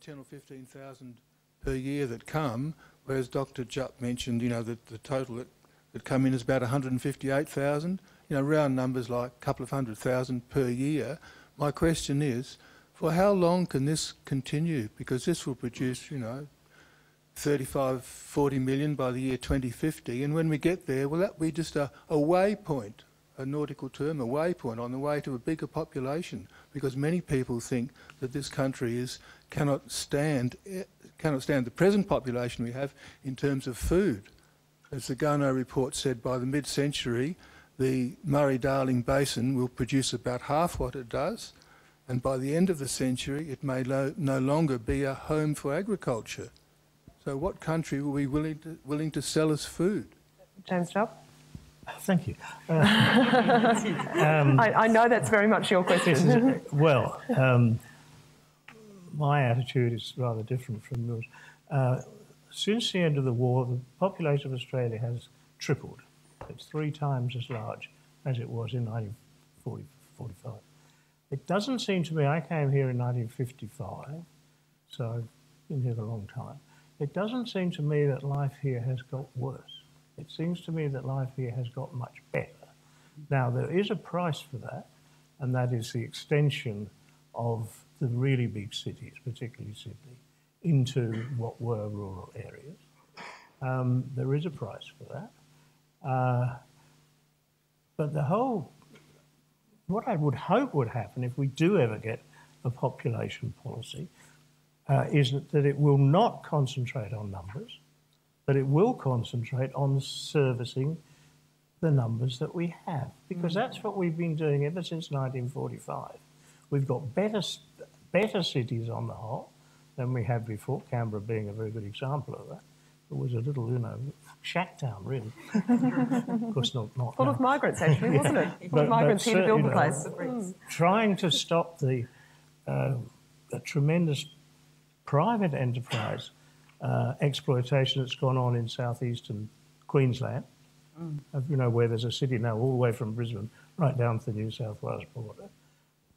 10 or 15,000 per year that come, whereas Dr Jupp mentioned that the total that come in is about 158,000. Round numbers like a couple of 100,000 per year. My question is, for how long can this continue? Because this will produce, 35, 40 million by the year 2050, and when we get there, will that be just a waypoint, a nautical term, a waypoint on the way to a bigger population? Because many people think that this country cannot stand the present population we have in terms of food. as the Garneau report said, by the mid-century, the Murray-Darling Basin will produce about half what it does, and by the end of the century, it may no longer be a home for agriculture. So what country will be willing to sell us food? James Jupp? Thank you. I know that's very much your question. Well, my attitude is rather different from yours. Since the end of the war, the population of Australia has tripled. It's 3 times as large as it was in 1945. It doesn't seem to me, I came here in 1955, so I've been here a long time. It doesn't seem to me that life here has got worse. It seems to me that life here has got much better. Now, there is a price for that, and that is the extension of the really big cities, particularly Sydney, into what were rural areas. There is a price for that. But what I would hope would happen if we do ever get a population policy is that it will not concentrate on numbers, but it will concentrate on servicing the numbers that we have, because that's what we've been doing ever since 1945. We've got better cities on the whole than we had before, Canberra being a very good example of that. It was a little, shack town, really. Of course, not Full of migrants, actually, wasn't it? Full of migrants here to build the place. Trying to stop the tremendous private enterprise exploitation that's gone on in southeastern Queensland, where there's a city now all the way from Brisbane right down to the New South Wales border,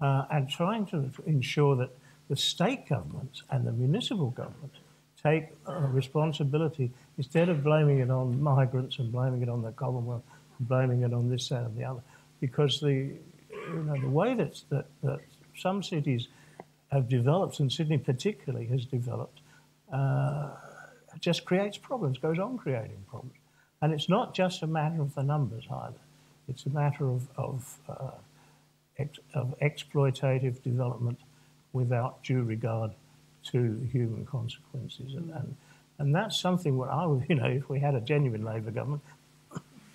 and trying to ensure that the state governments and the municipal governments take responsibility instead of blaming it on migrants and blaming it on the Commonwealth and blaming it on this, that and the other. Because the way that some cities have developed, and Sydney particularly has developed, just creates problems, goes on creating problems. And it's not just a matter of the numbers either. It's a matter of exploitative development without due regard to human consequences. And that's something what I would, if we had a genuine Labor government,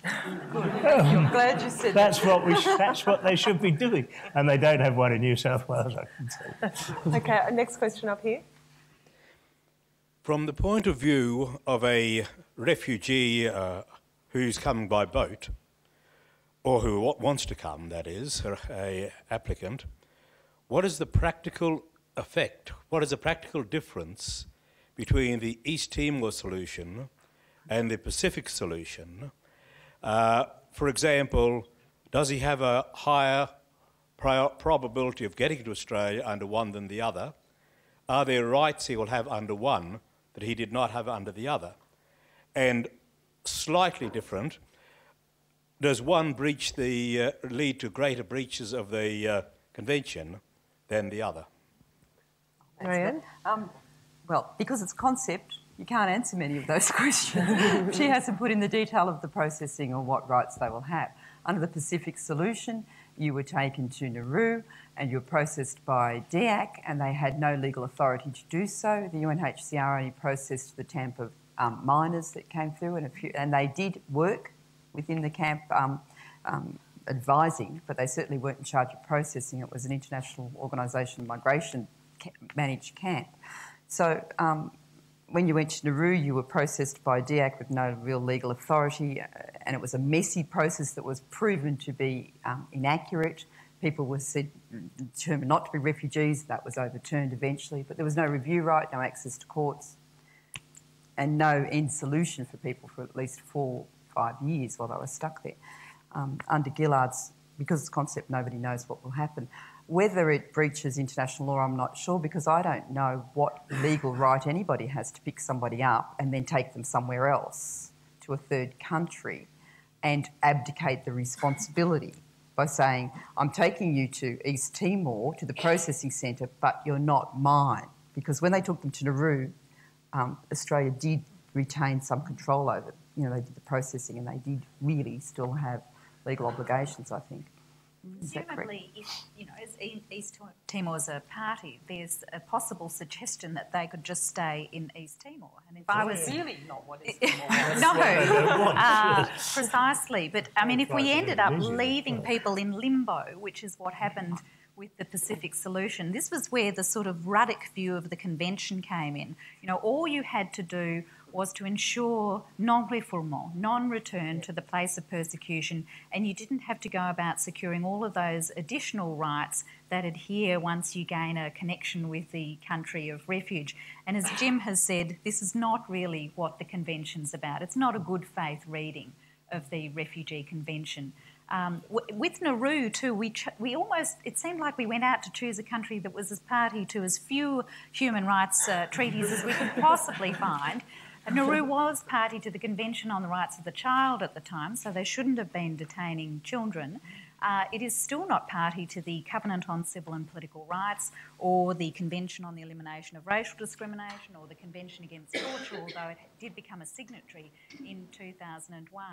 I'm glad you said that's what they should be doing. And they don't have one in New South Wales, I can tell you. Okay, next question up here. From the point of view of a refugee who's coming by boat, or who wants to come, that is, an applicant, what is the practical effect, what is the practical difference between the East Timor solution and the Pacific solution? For example, does he have a higher probability of getting to Australia under one than the other? Are there rights he will have under one that he did not have under the other? And slightly different, does one breach lead to greater breaches of the convention than the other? Marianne? Well, because it's concept, you can't answer many of those questions. She hasn't put in the detail of the processing or what rights they will have. Under the Pacific solution, you were taken to Nauru and you were processed by DEAC, and they had no legal authority to do so. The UNHCR only processed the Tampa miners that came through, and they did work within the camp advising, but they certainly weren't in charge of processing. It was an international organisation, migration managed camp. So when you went to Nauru, you were processed by DEAC with no real legal authority, and it was a messy process that was proven to be inaccurate. People were determined not to be refugees. That was overturned eventually, but there was no review right, no access to courts, and no end solution for people for at least 4 or 5 years while they were stuck there. Under Gillard's, because it's concept, nobody knows what will happen. Whether it breaches international law, I'm not sure, because I don't know what legal right anybody has to pick somebody up and then take them somewhere else to a third country and abdicate the responsibility by saying, I'm taking you to East Timor, to the processing centre, but you're not mine. Because when they took them to Nauru, Australia did retain some control over it. They did the processing and they did really still have legal obligations, I think. Presumably, if, you know, as East Timor's a party, there's a possible suggestion that they could just stay in East Timor. And if I was really not what East Timor was. No, precisely. But I mean, if we ended up leaving people in limbo, which is what happened with the Pacific solution, this was where the sort of Ruddock view of the convention came in. You know, all you had to do was to ensure non-refoulement, non-return to the place of persecution, and you didn't have to go about securing all of those additional rights that adhere once you gain a connection with the country of refuge. And as Jim has said, this is not really what the convention's about. It's not a good faith reading of the Refugee Convention. With Nauru too, we almost, it seemed like we went out to choose a country that was as party to as few human rights treaties as we could possibly find. Nauru was party to the Convention on the Rights of the Child at the time, so they shouldn't have been detaining children. It is still not party to the Covenant on Civil and Political Rights or the Convention on the Elimination of Racial Discrimination or the Convention Against Torture, although it did become a signatory in 2001.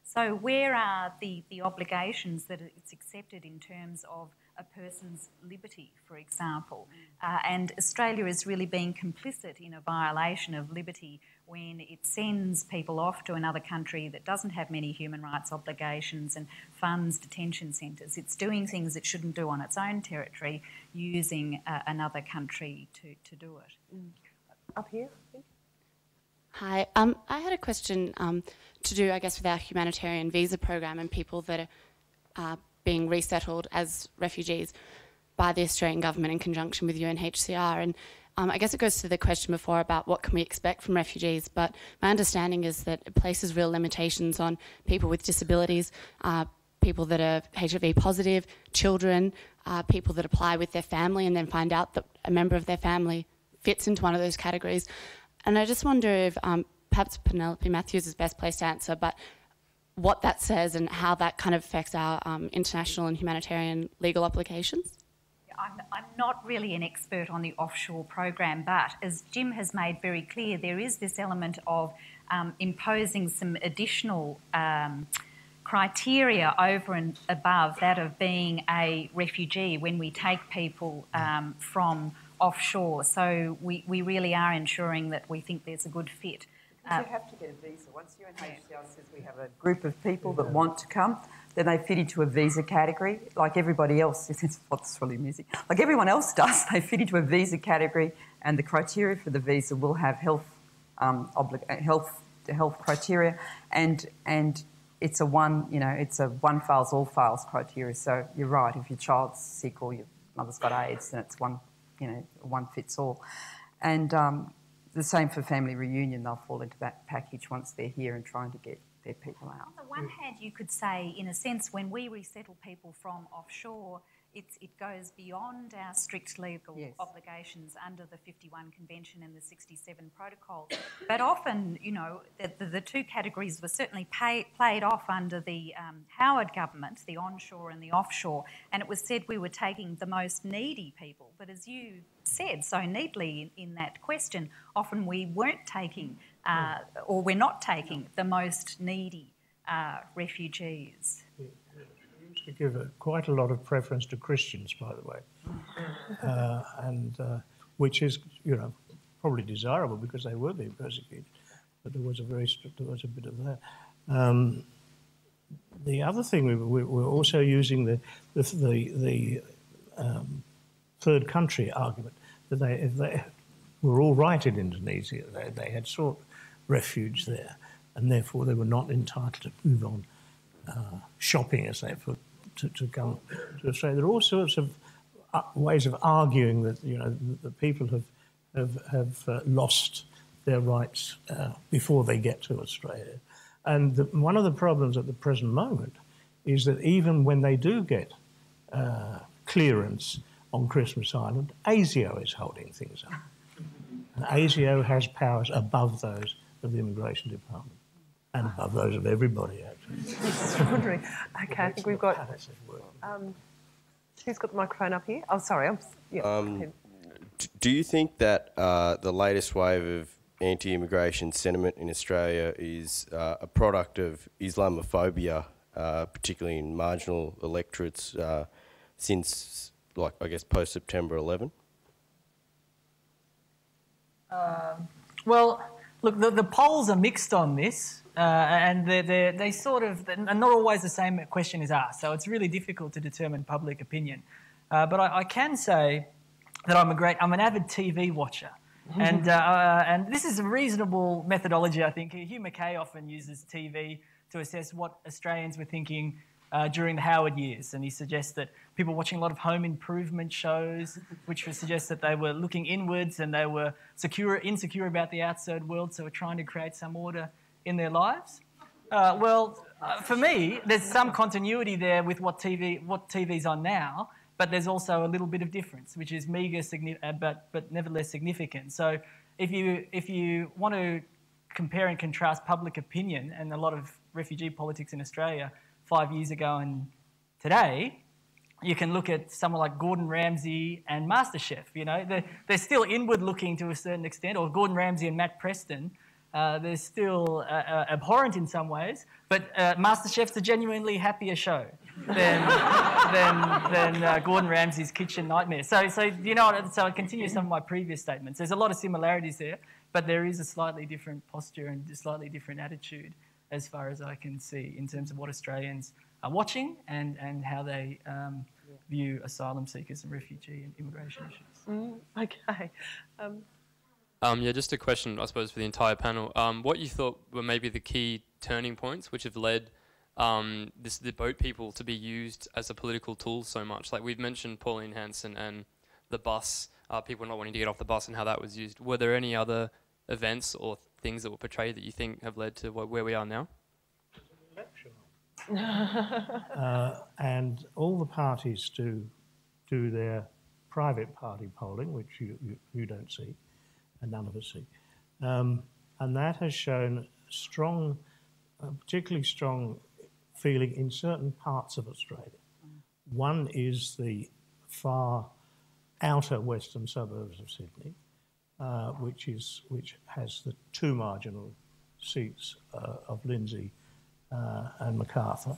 So where are the obligations that it's accepted in terms of a person's liberty, for example? And Australia is really being complicit in a violation of liberty when it sends people off to another country that doesn't have many human rights obligations and funds detention centres. It's doing things it shouldn't do on its own territory, using another country to do it. Up here, I think. Hi, I had a question to do, I guess, with our humanitarian visa program and people that are being resettled as refugees by the Australian government in conjunction with UNHCR. And I guess it goes to the question before about what can we expect from refugees, but my understanding is that it places real limitations on people with disabilities, people that are HIV positive, children, people that apply with their family and then find out that a member of their family fits into one of those categories. And I just wonder if perhaps Penelope Mathews is best placed to answer, but what that says and how that kind of affects our international and humanitarian legal obligations? I'm not really an expert on the offshore program, but as Jim has made very clear, there is this element of imposing some additional criteria over and above that of being a refugee when we take people from offshore. So we really are ensuring that we think there's a good fit. But you have to get a visa. Once UNHCR says we have a group of people that want to come, then they fit into a visa category, like everybody else. It's what's really amusing. Like everyone else does, they fit into a visa category, and the criteria for the visa will have health criteria, and it's a one fails all fails criteria. So you're right. If your child's sick or your mother's got AIDS, then it's one fits all, and the same for family reunion. They'll fall into that package once they're here and trying to get their people out. On the one hand, you could say, in a sense, when we resettle people from offshore, it goes beyond our strict legal obligations under the 51 Convention and the 67 Protocol. But often, you know, the two categories were certainly played off under the Howard government, the onshore and the offshore, and it was said we were taking the most needy people. But as you said so neatly in that question, often we weren't taking, or we're not taking, the most needy refugees. To give quite a lot of preference to Christians, by the way, which is, you know, probably desirable because they were being persecuted. But there was a bit of that. The other thing we were also using the third country argument that if they were all right in Indonesia, they had sought refuge there, and therefore they were not entitled to move on shopping, as they put. To come to Australia. There are all sorts of ways of arguing that, you know, the people have lost their rights before they get to Australia. And one of the problems at the present moment is that even when they do get clearance on Christmas Island, ASIO is holding things up. And ASIO has powers above those of the Immigration Department. And above those of everybody, actually. Just wondering. Okay, I think we've got... who's got the microphone up here? Oh, sorry. Do you think that the latest wave of anti-immigration sentiment in Australia is a product of Islamophobia particularly in marginal electorates, since, like, I guess, post-September 11? Well, look, the polls are mixed on this, and they sort of, and not always the same question is asked, so it's really difficult to determine public opinion. But I can say that I'm an avid TV watcher, and this is a reasonable methodology, I think. Hugh Mackay often uses TV to assess what Australians were thinking during the Howard years, and he suggests that people watching a lot of home improvement shows, which would suggest that they were looking inwards and they were insecure about the outside world, so were trying to create some order in their lives. For me, there's some continuity there with what TV's on now, but there's also a little bit of difference, which is meagre, but nevertheless significant. So if you want to compare and contrast public opinion and a lot of refugee politics in Australia 5 years ago and today, you can look at someone like Gordon Ramsay and MasterChef. You know, they're still inward-looking to a certain extent, or Gordon Ramsay and Matt Preston. They're still abhorrent in some ways, but MasterChef's a genuinely happier show than Gordon Ramsay's kitchen nightmare. So you know, so I continue some of my previous statements. There's a lot of similarities there, but there is a slightly different posture and a slightly different attitude, as far as I can see, in terms of what Australians are watching and how they view asylum seekers and refugee and immigration issues. Okay. Yeah, just a question, I suppose, for the entire panel. What you thought were maybe the key turning points which have led the boat people to be used as a political tool so much? Like, we've mentioned Pauline Hanson and the bus, people not wanting to get off the bus and how that was used. Were there any other events or things that were portrayed that you think have led to where we are now? And all the parties do their private party polling, which you don't see, and none of us see. And that has shown strong, particularly strong feeling in certain parts of Australia. One is the far outer western suburbs of Sydney, which has the two marginal seats of Lindsay and Macarthur.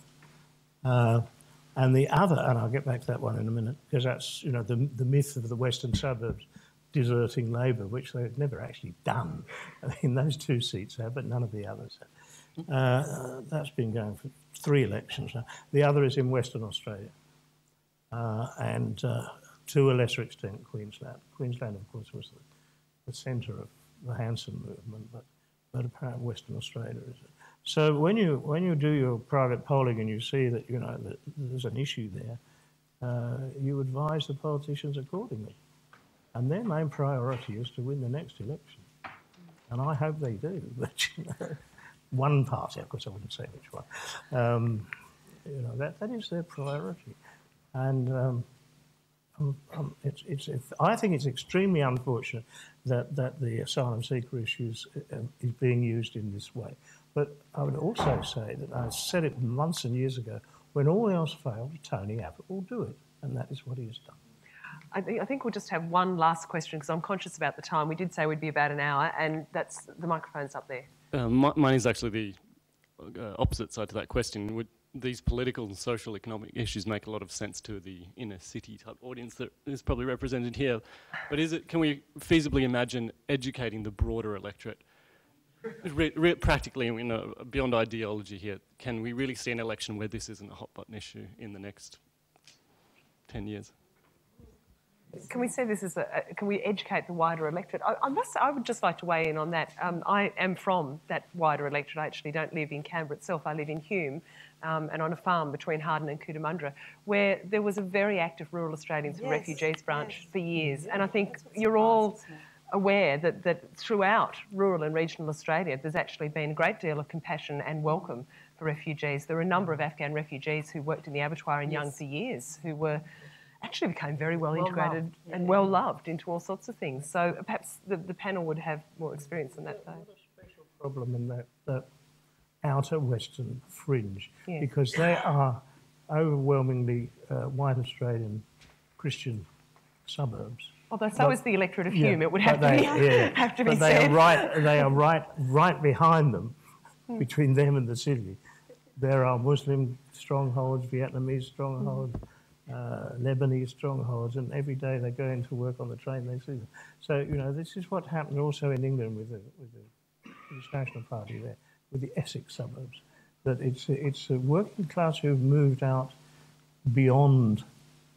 And the other, and I'll get back to that one in a minute, because that's, you know, the myth of the western suburbs deserting Labor, which they've never actually done. I mean, those two seats have, but none of the others have. That's been going for 3 elections now. The other is in Western Australia, and to a lesser extent, Queensland. Queensland, of course, was the centre of the Hanson movement, but apparently Western Australia is. So when you do your private polling and you see that, you know, that there's an issue there, you advise the politicians accordingly. And their main priority is to win the next election. And I hope they do. But, you know, one party, of course I wouldn't say which one, you know, that is their priority. And I think it's extremely unfortunate that the asylum seeker issues is being used in this way. But I would also say that I said it months and years ago, when all else failed, Tony Abbott will do it. And that is what he has done. I think we'll just have one last question, because I'm conscious about the time. We did say we'd be about an hour, and that's the microphone's up there. Mine is actually the opposite side to that question. Would these political and social economic issues make a lot of sense to the inner city type audience that is probably represented here? But can we feasibly imagine educating the broader electorate? Practically, you know, beyond ideology here, can we really see an election where this isn't a hot button issue in the next 10 years? Can we say this is can we educate the wider electorate? I would just like to weigh in on that. I am from that wider electorate. I actually don't live in Canberra itself. I live in Hume, and on a farm between Harden and Cootamundra, where there was a very active Rural Australians for Refugees branch for years. And I think you're all aware that throughout rural and regional Australia, there's actually been a great deal of compassion and welcome for refugees. There are a number of Afghan refugees who worked in the abattoir in Young for years, who actually became very well integrated and well loved into all sorts of things. So perhaps the panel would have more experience in that. There's a special problem in that outer western fringe, because they are overwhelmingly white Australian Christian suburbs. Although so is the electorate of Hume, it would have to be said. They are right behind them, between them and the city. there are Muslim strongholds, Vietnamese strongholds, Lebanese strongholds, and every day they go into work on the train, they see them. So, you know, this is what happened also in England with the British National Party there, with the Essex suburbs, that it's a working class who've moved out beyond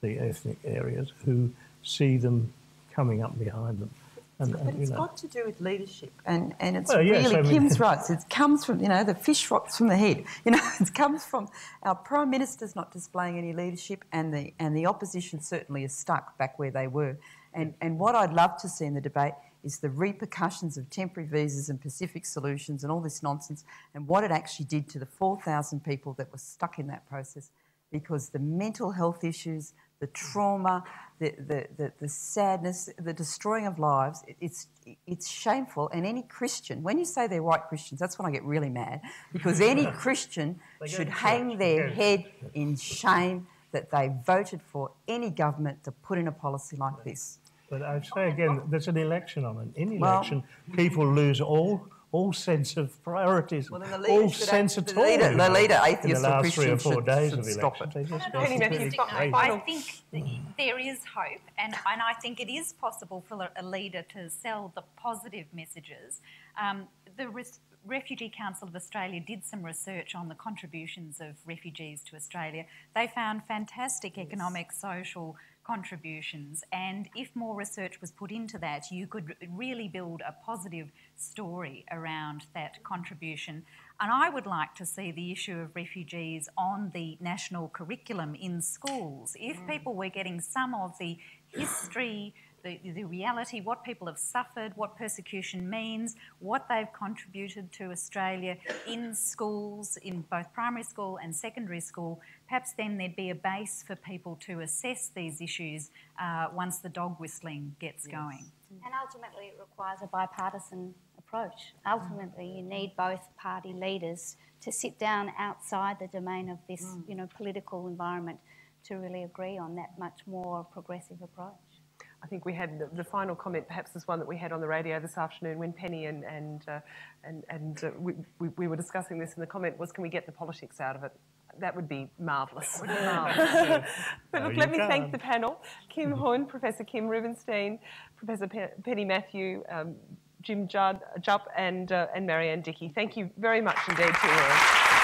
the ethnic areas who see them coming up behind them. But it's got to do with leadership, and it's Kim's right. It comes from, you know, the fish rots from the head. You know, it comes from our Prime Minister's not displaying any leadership, and the opposition certainly is stuck back where they were. And what I'd love to see in the debate is the repercussions of temporary visas and Pacific solutions and all this nonsense, and what it actually did to the 4,000 people that were stuck in that process, because the mental health issues, the trauma, the sadness, the destroying of lives, it's shameful. And any Christian, when you say they're white Christians, that's when I get really mad, because any Christian should hang their head in shame that they voted for any government to put in a policy like this. But I'd say again, there's an election on it. In election, people lose all sense of priorities, all sense at all. The leader, atheist or Christian, 3 or 4 days of stop election. I think there is hope, and I think it is possible for a leader to sell the positive messages. The Refugee Council of Australia did some research on the contributions of refugees to Australia. They found fantastic economic, social contributions, and if more research was put into that, you could really build a positive story around that contribution. And I would like to see the issue of refugees on the national curriculum in schools. If people were getting some of the history, the reality, what people have suffered, what persecution means, what they've contributed to Australia in schools, in both primary school and secondary school, perhaps then there'd be a base for people to assess these issues once the dog whistling gets going. And ultimately it requires a bipartisan approach. Ultimately you need both party leaders to sit down outside the domain of this political environment to really agree on that much more progressive approach. I think we had the final comment, perhaps is one that we had on the radio this afternoon when Penny and we were discussing this, and the comment was, can we get the politics out of it? That would be marvellous. But look, let me thank the panel. Kim Huynh, Professor Kim Rubenstein, Professor Penny Mathew, James Jupp and Marianne, Dickie. Thank you very much indeed to you all.